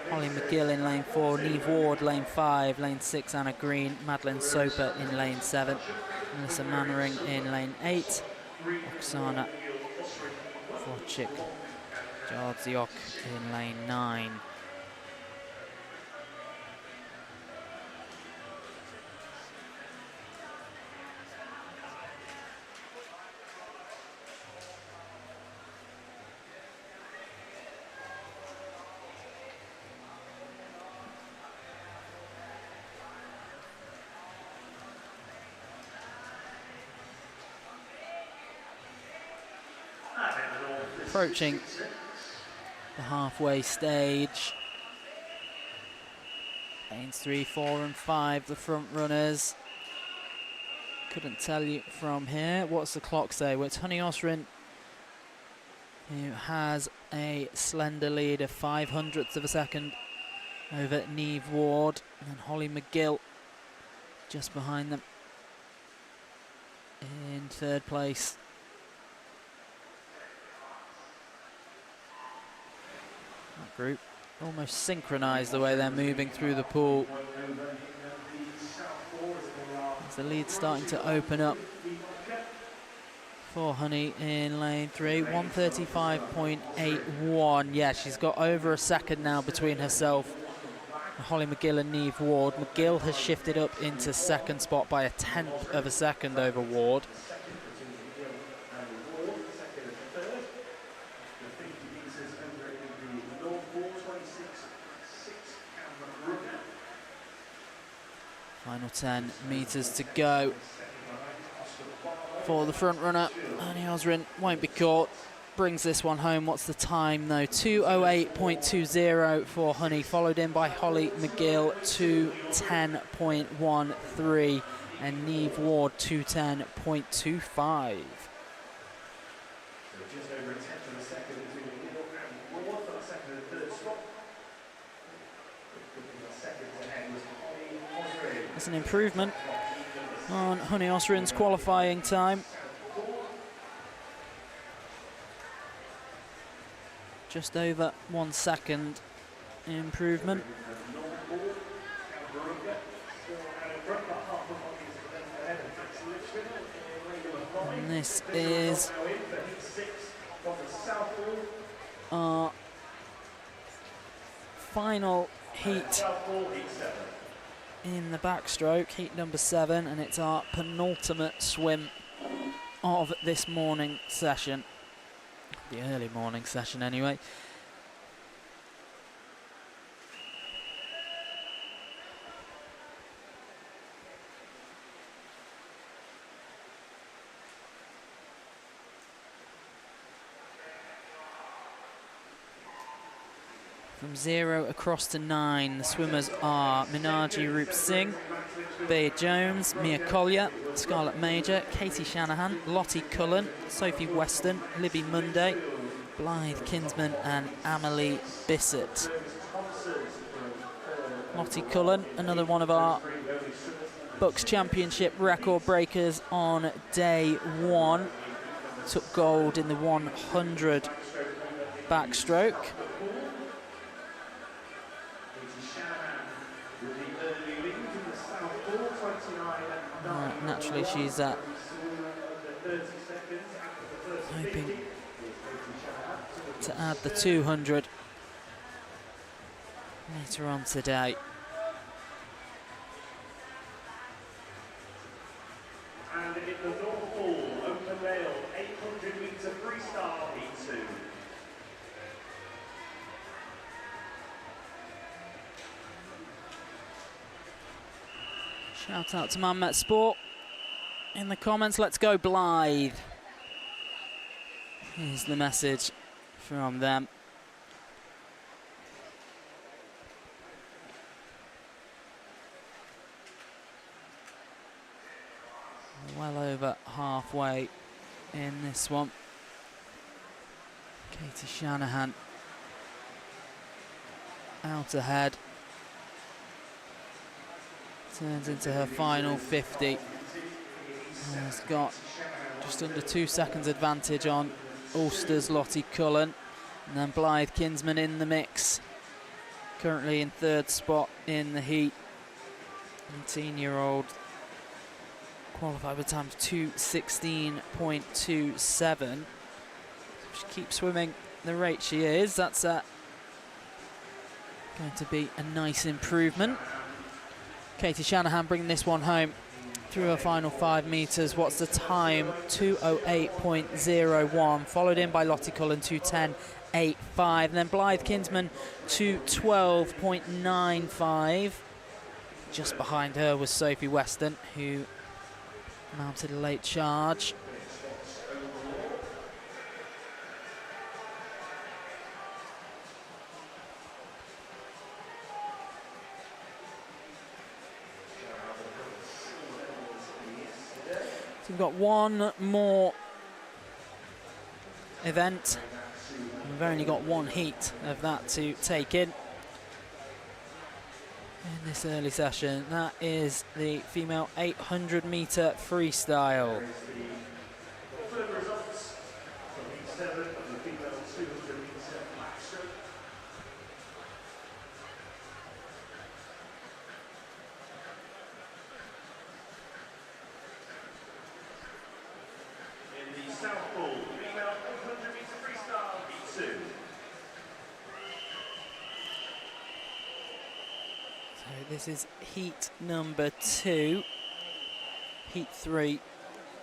Holly McGill in lane 4, Neve Ward lane 5, lane 6 Anna Green, Madeline Soper in lane 7, Melissa Mannering in lane 8, Oksana Florczyk Jardziok in lane 9. Approaching the halfway stage. Lanes 3, 4 and 5, the front runners. Couldn't tell you from here. What's the clock say? Well, it's Honey Ostrin who has a slender lead of 0.05 of a second over Neve Ward, and Holly McGill just behind them in 3rd place. That group almost synchronised the way they're moving through the pool. As the lead's starting to open up for Honey in lane 3, 1:35.81. Yeah, she's got over a second now between herself and Holly McGill and Neve Ward. McGill has shifted up into 2nd spot by 1/10 of a second over Ward. Final 10 metres to go for the front runner. Honey Ostrin won't be caught. Brings this one home. What's the time though? 2:08.20 for Honey, followed in by Holly McGill, 2:10.13, and Neve Ward, 2:10.25. That's an improvement on Honey Ostrin's qualifying time. Just over 1 second improvement. And this is our final heat in the backstroke, heat number 7, and it's our penultimate swim of this morning session. The early morning session anyway. From 0 across to 9, the swimmers are Minaji Roop Singh, Bea Jones, Mia Collier, Scarlett Major, Katie Shanahan, Lottie Cullen, Sophie Weston, Libby Munday, Blythe Kinsman and Amelie Bissett. Lottie Cullen, another one of our BUCS Championship record breakers on day 1, took gold in the 100 backstroke. Naturally, she's hoping to add the 200 later on today. And in the North Pool, open rail, 800-metre freestyle heat 2. Shout out to Man Met Sport in the comments. Let's go Blythe. Here's the message from them. away in this one. Katie Shanahan out ahead. Turns into her final 50. Has got just under 2 seconds advantage on Ulster's Lottie Cullen. And then Blythe Kinsman in the mix. Currently in 3rd spot in the heat. 18-year-old qualified with times 2:16.27. She keeps swimming the rate she is. That's going to be a nice improvement. Katie Shanahan bringing this one home through her final 5 metres. What's the time? 2:08.01. Followed in by Lottie Cullen, 2:10.85. And then Blythe Kinsman, 2:12.95. Just behind her was Sophie Weston, who mounted a late charge. So we've got one more event. We've only got one heat of that to take in this early session. That is the female 800-metre freestyle. Further results from heat 7 of the female 200-metre backstroke. In the South Pool, female 800-metre freestyle heat 2. So this is heat number 2. Heat 3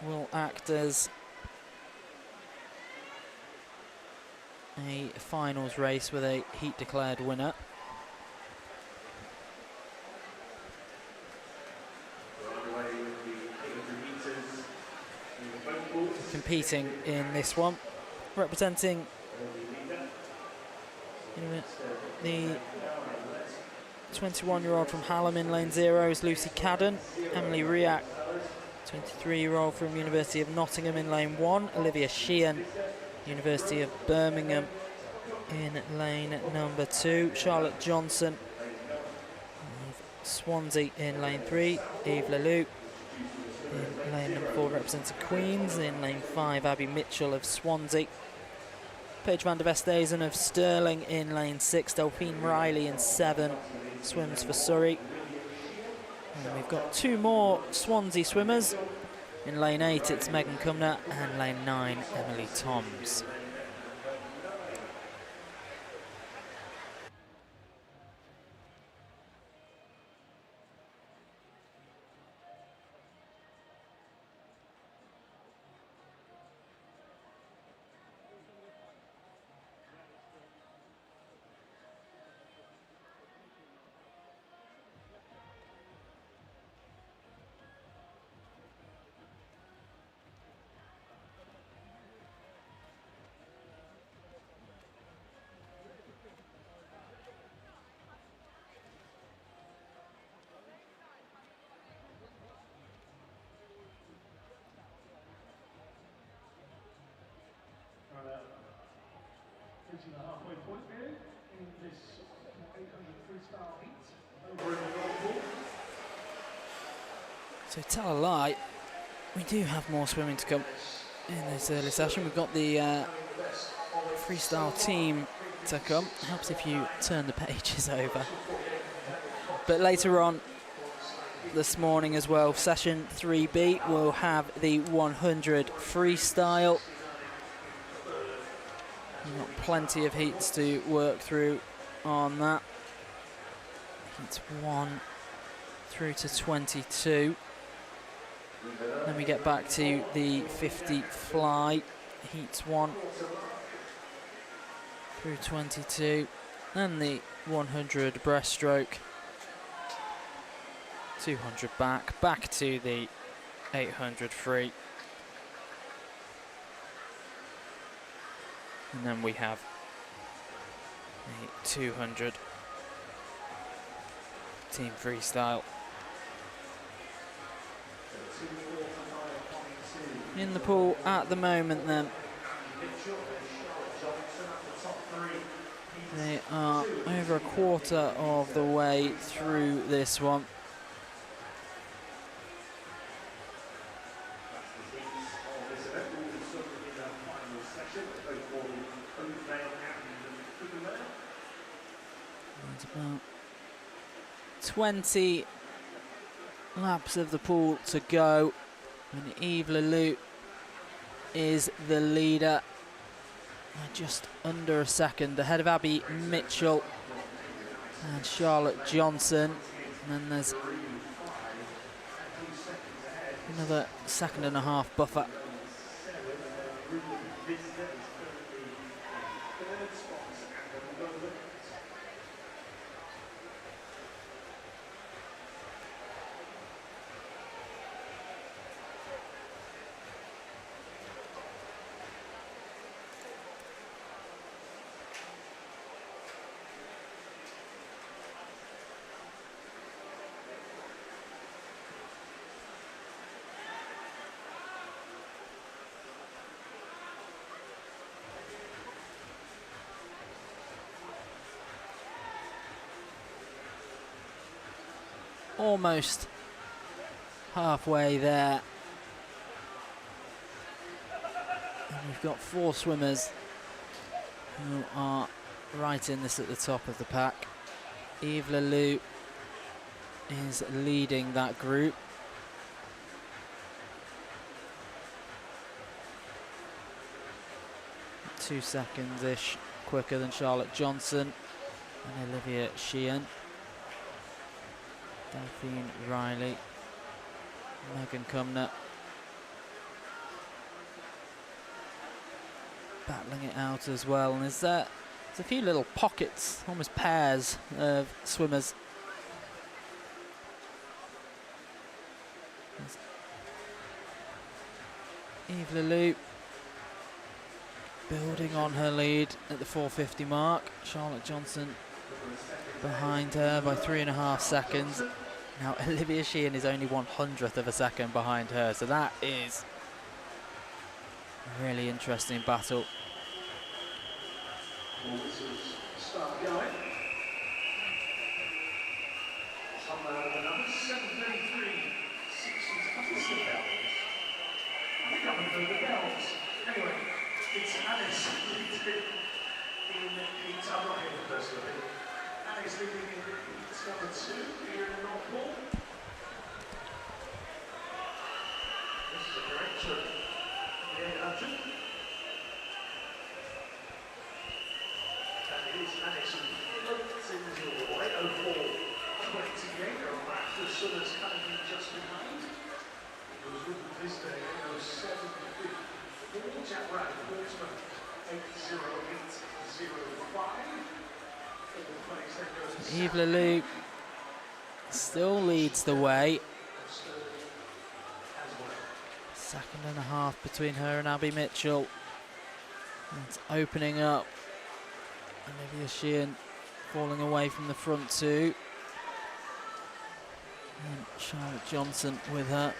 will act as a finals race with a heat declared winner. Competing in this one, representing the 21-year-old from Hallam in lane 0 is Lucy Cadden. Emily Riak, 23-year-old from University of Nottingham in lane 1. Olivia Sheehan, University of Birmingham in lane number 2. Charlotte Johnson of Swansea in lane 3. Eve Leloup in lane number 4 representing Queens. In lane 5, Abby Mitchell of Swansea. Paige van der Vesthuizen of Stirling in lane 6. Delphine Riley in 7 swims for Surrey. And we've got 2 more Swansea swimmers. In lane 8 it's Megan Cumner, and lane 9 Emily Toms. Reaching the halfway point here in this 800 freestyle heat over in the North Pool. So tell a lie, we do have more swimming to come in this early session. We've got the freestyle team to come. It helps if you turn the pages over. But later on this morning as well, session 3B, we'll have the 100 freestyle. We've got plenty of heats to work through on that. Heats 1 through to 22. Then we get back to the 50 fly. Heats 1 through 22. And the 100 breaststroke. 200 back to the 800 free. And then we have a 200 team freestyle. in the pool at the moment then. They are over a quarter of the way through this one. There's about 20 laps of the pool to go, and Eve Leloup is the leader. Just under a second ahead of Abby Mitchell and Charlotte Johnson. And then there's another second and a half buffer. Almost halfway there. And we've got 4 swimmers who are right in this at the top of the pack. Eve Leloup is leading that group. Two seconds-ish quicker than Charlotte Johnson and Olivia Sheehan. Delphine Riley, Megan Cumner battling it out as well. And there's a few little pockets, almost pairs of swimmers. There's Eve Leloup building on her lead at the 4:50 mark. Charlotte Johnson behind her by 3.5 seconds. Now Olivia Sheehan is only 1/100th of a second behind her, so that is a really interesting battle. Start going. Somehow or another, 7:33, 60. I think it's the bells. I think I'm going to the bells. Anyway, it's Alice in heat. I'm not here for first of all. Alice leading in heat number 2 here in the North Pool. This is a great trip. The 800. And it is Alice in the 804.28 on that. The Summers coming in just behind. It was written this day, 807.54. Jack Brown, Portsmouth, 808.05. Eve Leloup still leads the way. Second and a half between her and Abby Mitchell. It's opening up. Olivia Sheehan falling away from the front 2. And Charlotte Johnson with her.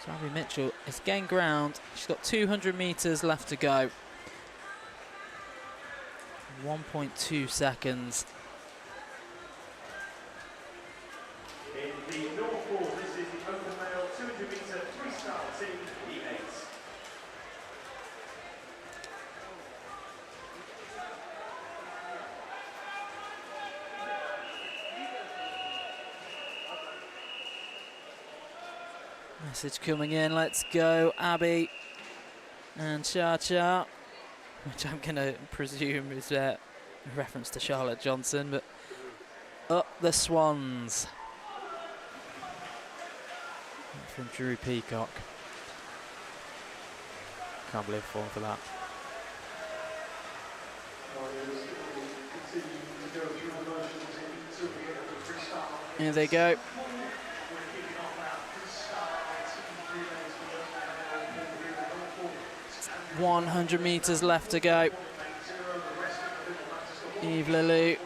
So Abby Mitchell is gained ground. She's got 200 metres left to go. 1.2 seconds. In the North Pool, this is the open male 200 metre freestyle team, the 8. Message coming in, let's go Abby and Cha-Cha, which I'm going to presume is a reference to Charlotte Johnson, but up the Swans from Drew Peacock. Can't believe I've fallen for that. Continue to go through the motions into Here they go. 100 meters left to go. Eve Lelou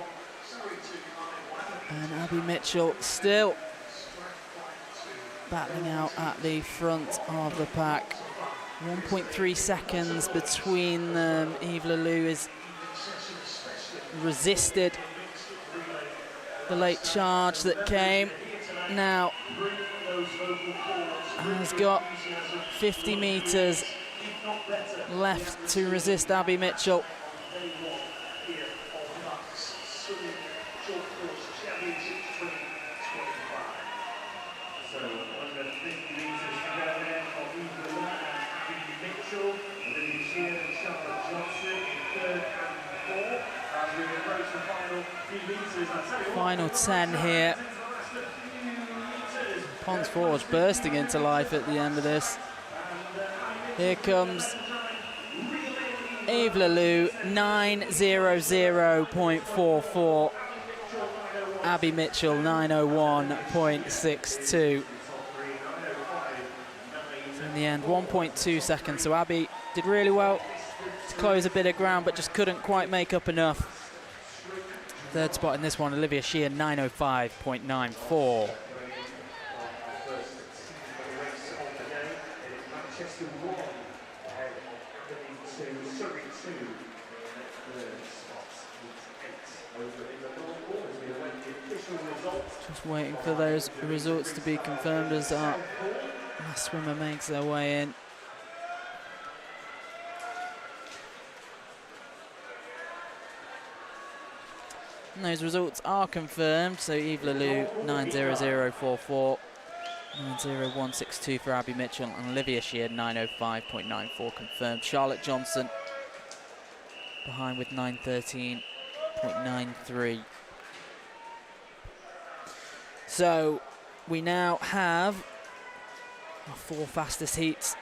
and Abby Mitchell still battling out at the front of the pack. 1.3 seconds between them. Eve Lelou has resisted the late charge that came. Now has got 50 meters left to resist Abby Mitchell. Final 10 here. Pons Forge bursting into life at the end of this. Here comes Eve Lelou, 9:00.44. Abby Mitchell, 9:01.62. So in the end, 1.2 seconds. So Abby did really well to close a bit of ground, but just couldn't quite make up enough. Third spot in this one, Olivia Sheehan, 9:05.94. Just waiting for those results to be confirmed as our last swimmer makes their way in. And those results are confirmed. So Eve Lelou, 9:00.44, 9:01.62 for Abby Mitchell, and Olivia Sheehan, 9:05.94 confirmed. Charlotte Johnson behind with 9:13.93. So we now have our 4 fastest heats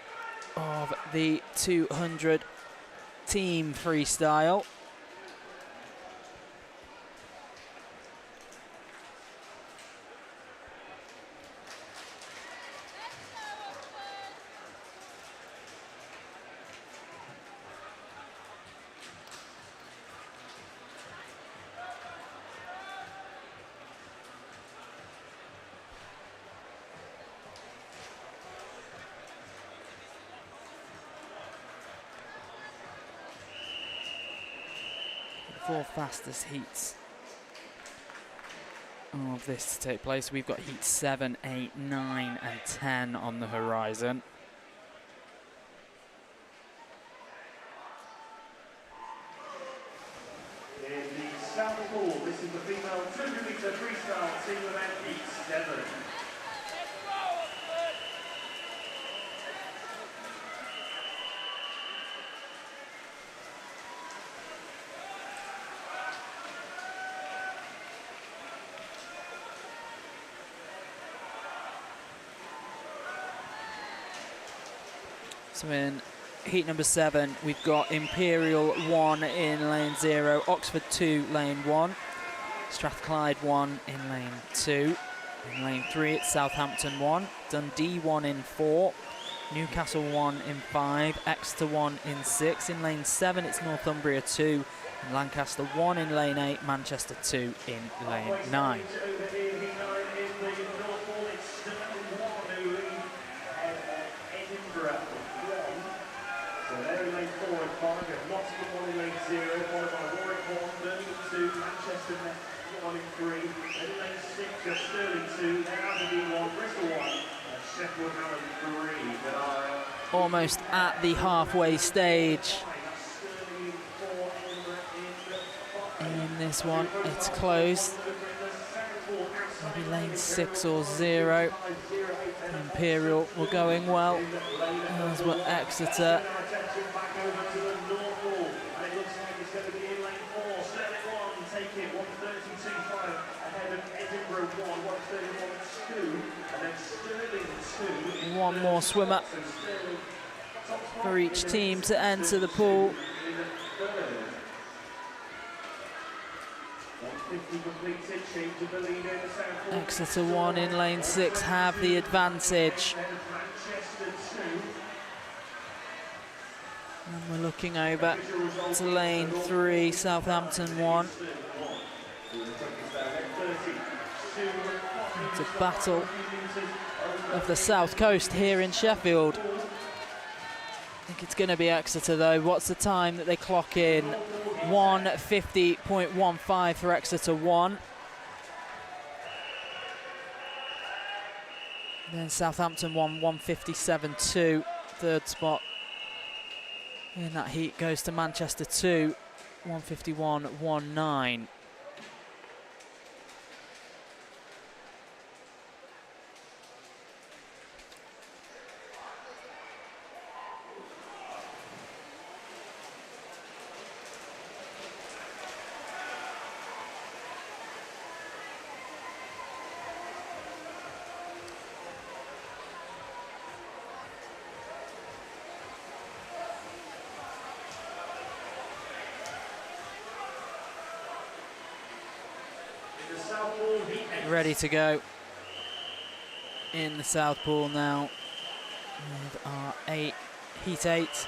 of the 200 team freestyle. Four fastest heats of this to take place. We've got heat 7, 8, 9 and 10 on the horizon. In the South Pool, this is the female 200-meter freestyle team event, heat 7. So in heat number 7, we've got Imperial 1 in lane 0, Oxford 2 lane 1, Strathclyde 1 in lane 2. In lane 3, it's Southampton 1, Dundee 1 in 4, Newcastle 1 in 5, Exeter 1 in 6. In lane 7, it's Northumbria 2, and Lancaster 1 in lane 8, Manchester 2 in lane 9. Almost at the halfway stage in this one. It's close. Maybe lane 6 or 0. Imperial were going well, as were Exeter. One more swimmer for each team to enter the pool. 50 completed, change of the leader in the south. Exeter 1 in lane 6 have the advantage. Manchester 2. And we're looking over to lane 3, Southampton 1. It's a battle of the South Coast here in Sheffield. I think it's going to be Exeter though. What's the time that they clock in? 1:50.15 for Exeter 1. Then Southampton 1, 1:57.2. Third spot in that heat goes to Manchester 2, 1:51.19. Ready to go in the South Pool now with our heat 8.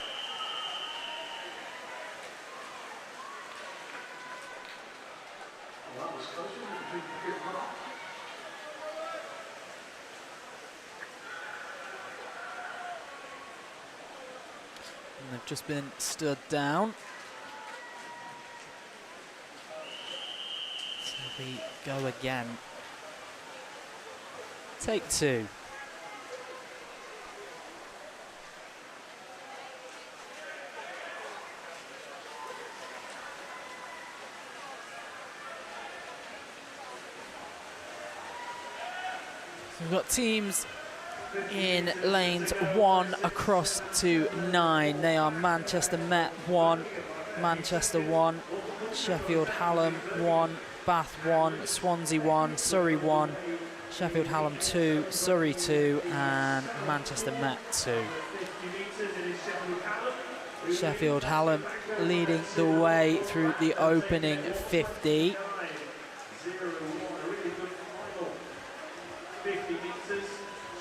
And they've just been stood down. So we go again. Take 2. So we've got teams in lanes 1 across to 9. They are Manchester Met 1, Manchester 1, Sheffield Hallam 1, Bath 1, Swansea 1, Surrey 1, Sheffield Hallam 2, Surrey 2, and Manchester Met 2. Sheffield Hallam leading the way through the opening 50. 50 metres,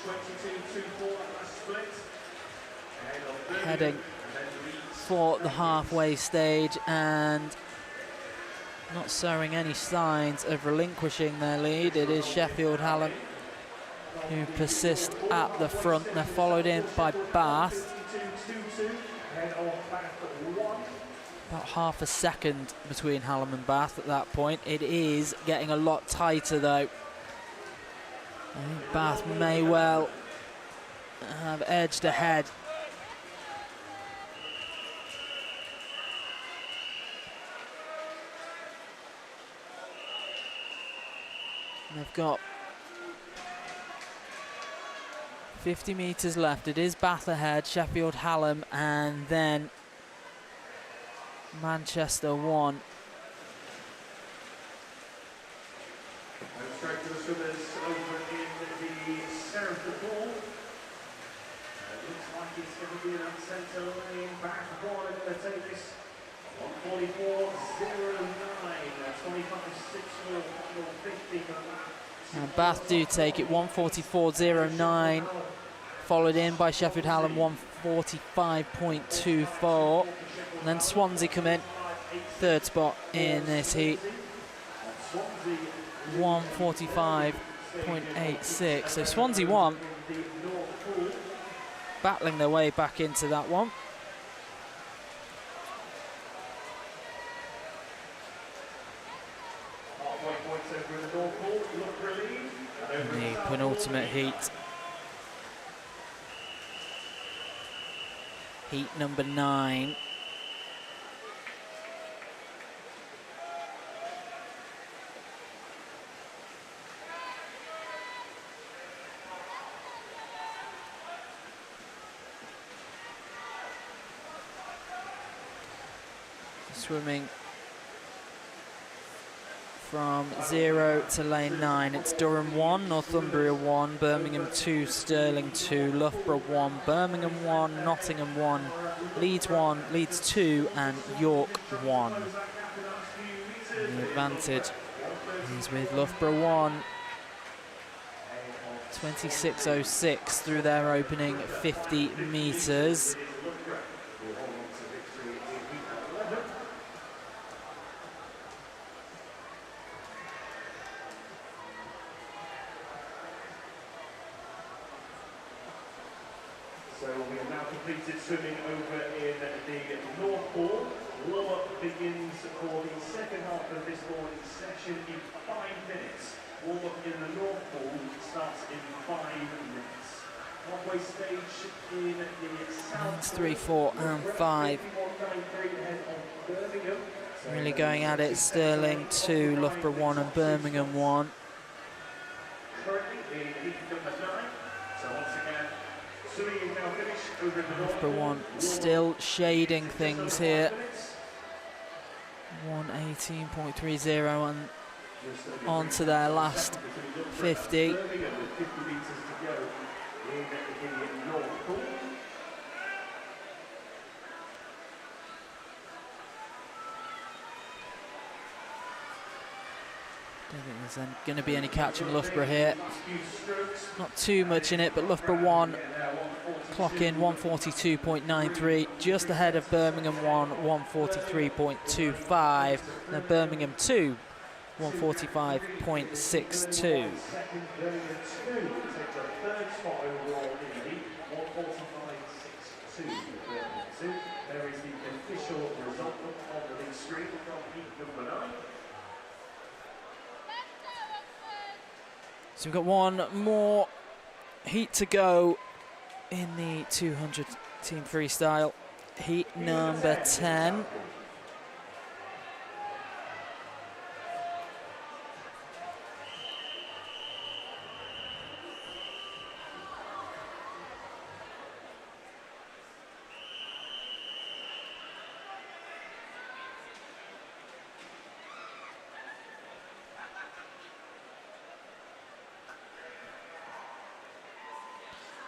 22.24 split. Heading for the halfway stage and not showing any signs of relinquishing their lead. It is Sheffield Hallam who persist at the front. They're followed in by Bath. About half a second between Hallam and Bath at that point. It is getting a lot tighter though. I think Bath may well have edged ahead. They've got 50 metres left. It is Bath ahead, Sheffield Hallam, and then Manchester 1. Straight to the swimmers over in the Sheffield ball. Looks like it's going to be that centre lane. Back 1 are going to take this. 1:44.09, 25.64, 50 for that. And Bath do take it, 1:44.09, followed in by Sheffield Hallam, 1:45.24. And then Swansea come in, third spot in this heat, 1:45.86. So Swansea 1 battling their way back into that one. The penultimate heat. Heat number 9. Swimming from 0 to lane 9. It's Durham 1, Northumbria 1, Birmingham 2, Stirling 2, Loughborough 1, Birmingham 1, Nottingham 1, Leeds 1, Leeds 2, and York 1. And the advantage He's with Loughborough 1. 26.06 through their opening 50 metres. So we have now completed swimming over in the North Pool. Warm-up begins for the second half of this morning's session in 5 minutes. Warm-up in the North Pool starts in 5 minutes. Halfway stage in the South 3, 4 and 5. Really going at it. Sterling 2, Loughborough 1 and Birmingham 1. Currently in heat number 9. So once again, swimming is now finished over in the North Pool. Loughborough 1 still shading things here. 1:18.30 and on to their last 50. Don't think there's going to be any catching Loughborough here. Not too much in it, but Loughborough 1 clock in 1:42.93, just ahead of Birmingham 1, 1:43.25, and Birmingham 2, 1:45.62. There is the official result on the big screen from heat number 9. So we've got one more heat to go in the 200 team freestyle, heat number 10.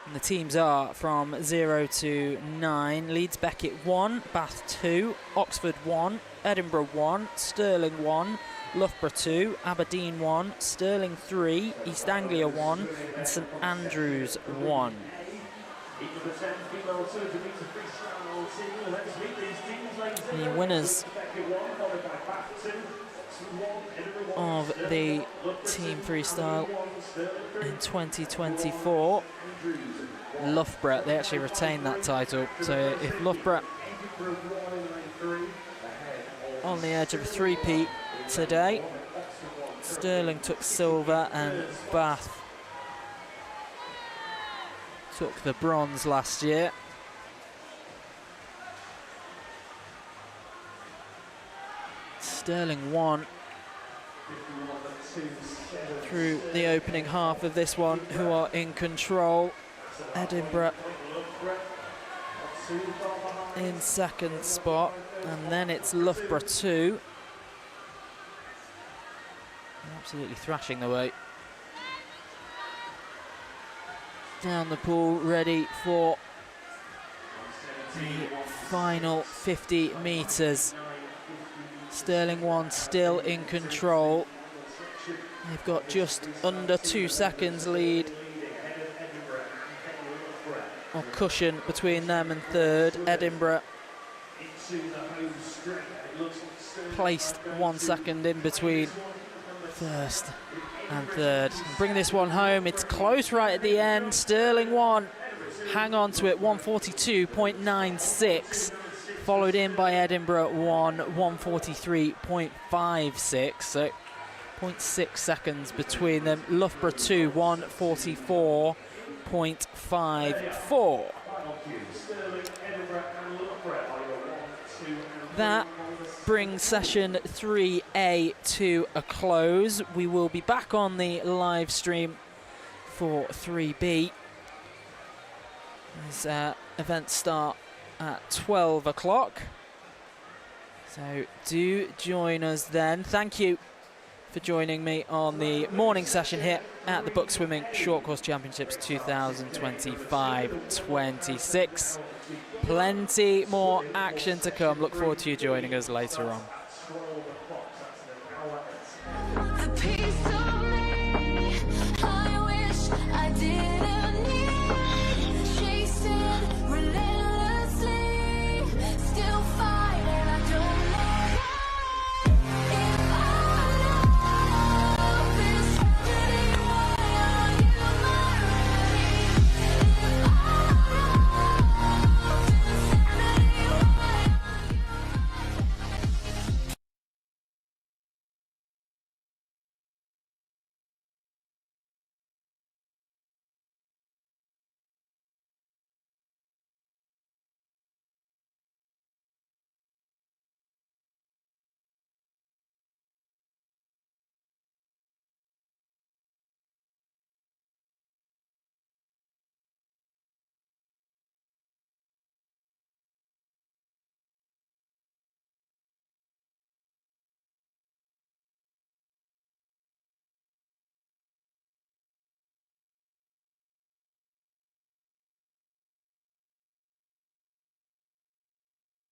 And the teams are from 0 to 9. Leeds Beckett 1, Bath 2, Oxford 1, Edinburgh 1, Stirling 1, Loughborough 2, Aberdeen 1, Stirling 3, East Anglia 1 and St Andrews 1. The winners of the team freestyle in 2024, Loughborough. They actually retained that title, so if Loughborough on the edge of a three-peat today, Stirling took silver and Bath took the bronze last year. Stirling won through the opening half of this one, who are in control. Edinburgh in second spot, and then it's Loughborough 2. Absolutely thrashing the way down the pool, ready for the final 50 metres. Sterling 1 still in control. They've got just under 2 seconds lead, or cushion, between them and third. Edinburgh placed 1 second in between first and third. Bring this one home. It's close right at the end. Stirling 1, hang on to it, 1:42.96. Followed in by Edinburgh 1, 1:43.56. So 0.6 seconds between them. Loughborough 2, 1:44.54. That brings session 3A to a close. We will be back on the live stream for 3B. As events start at 12 o'clock. So do join us then. Thank you for joining me on the morning session here at the BUCS Swimming Short Course Championships 2025-26. Plenty more action to come. Look forward to you joining us later on.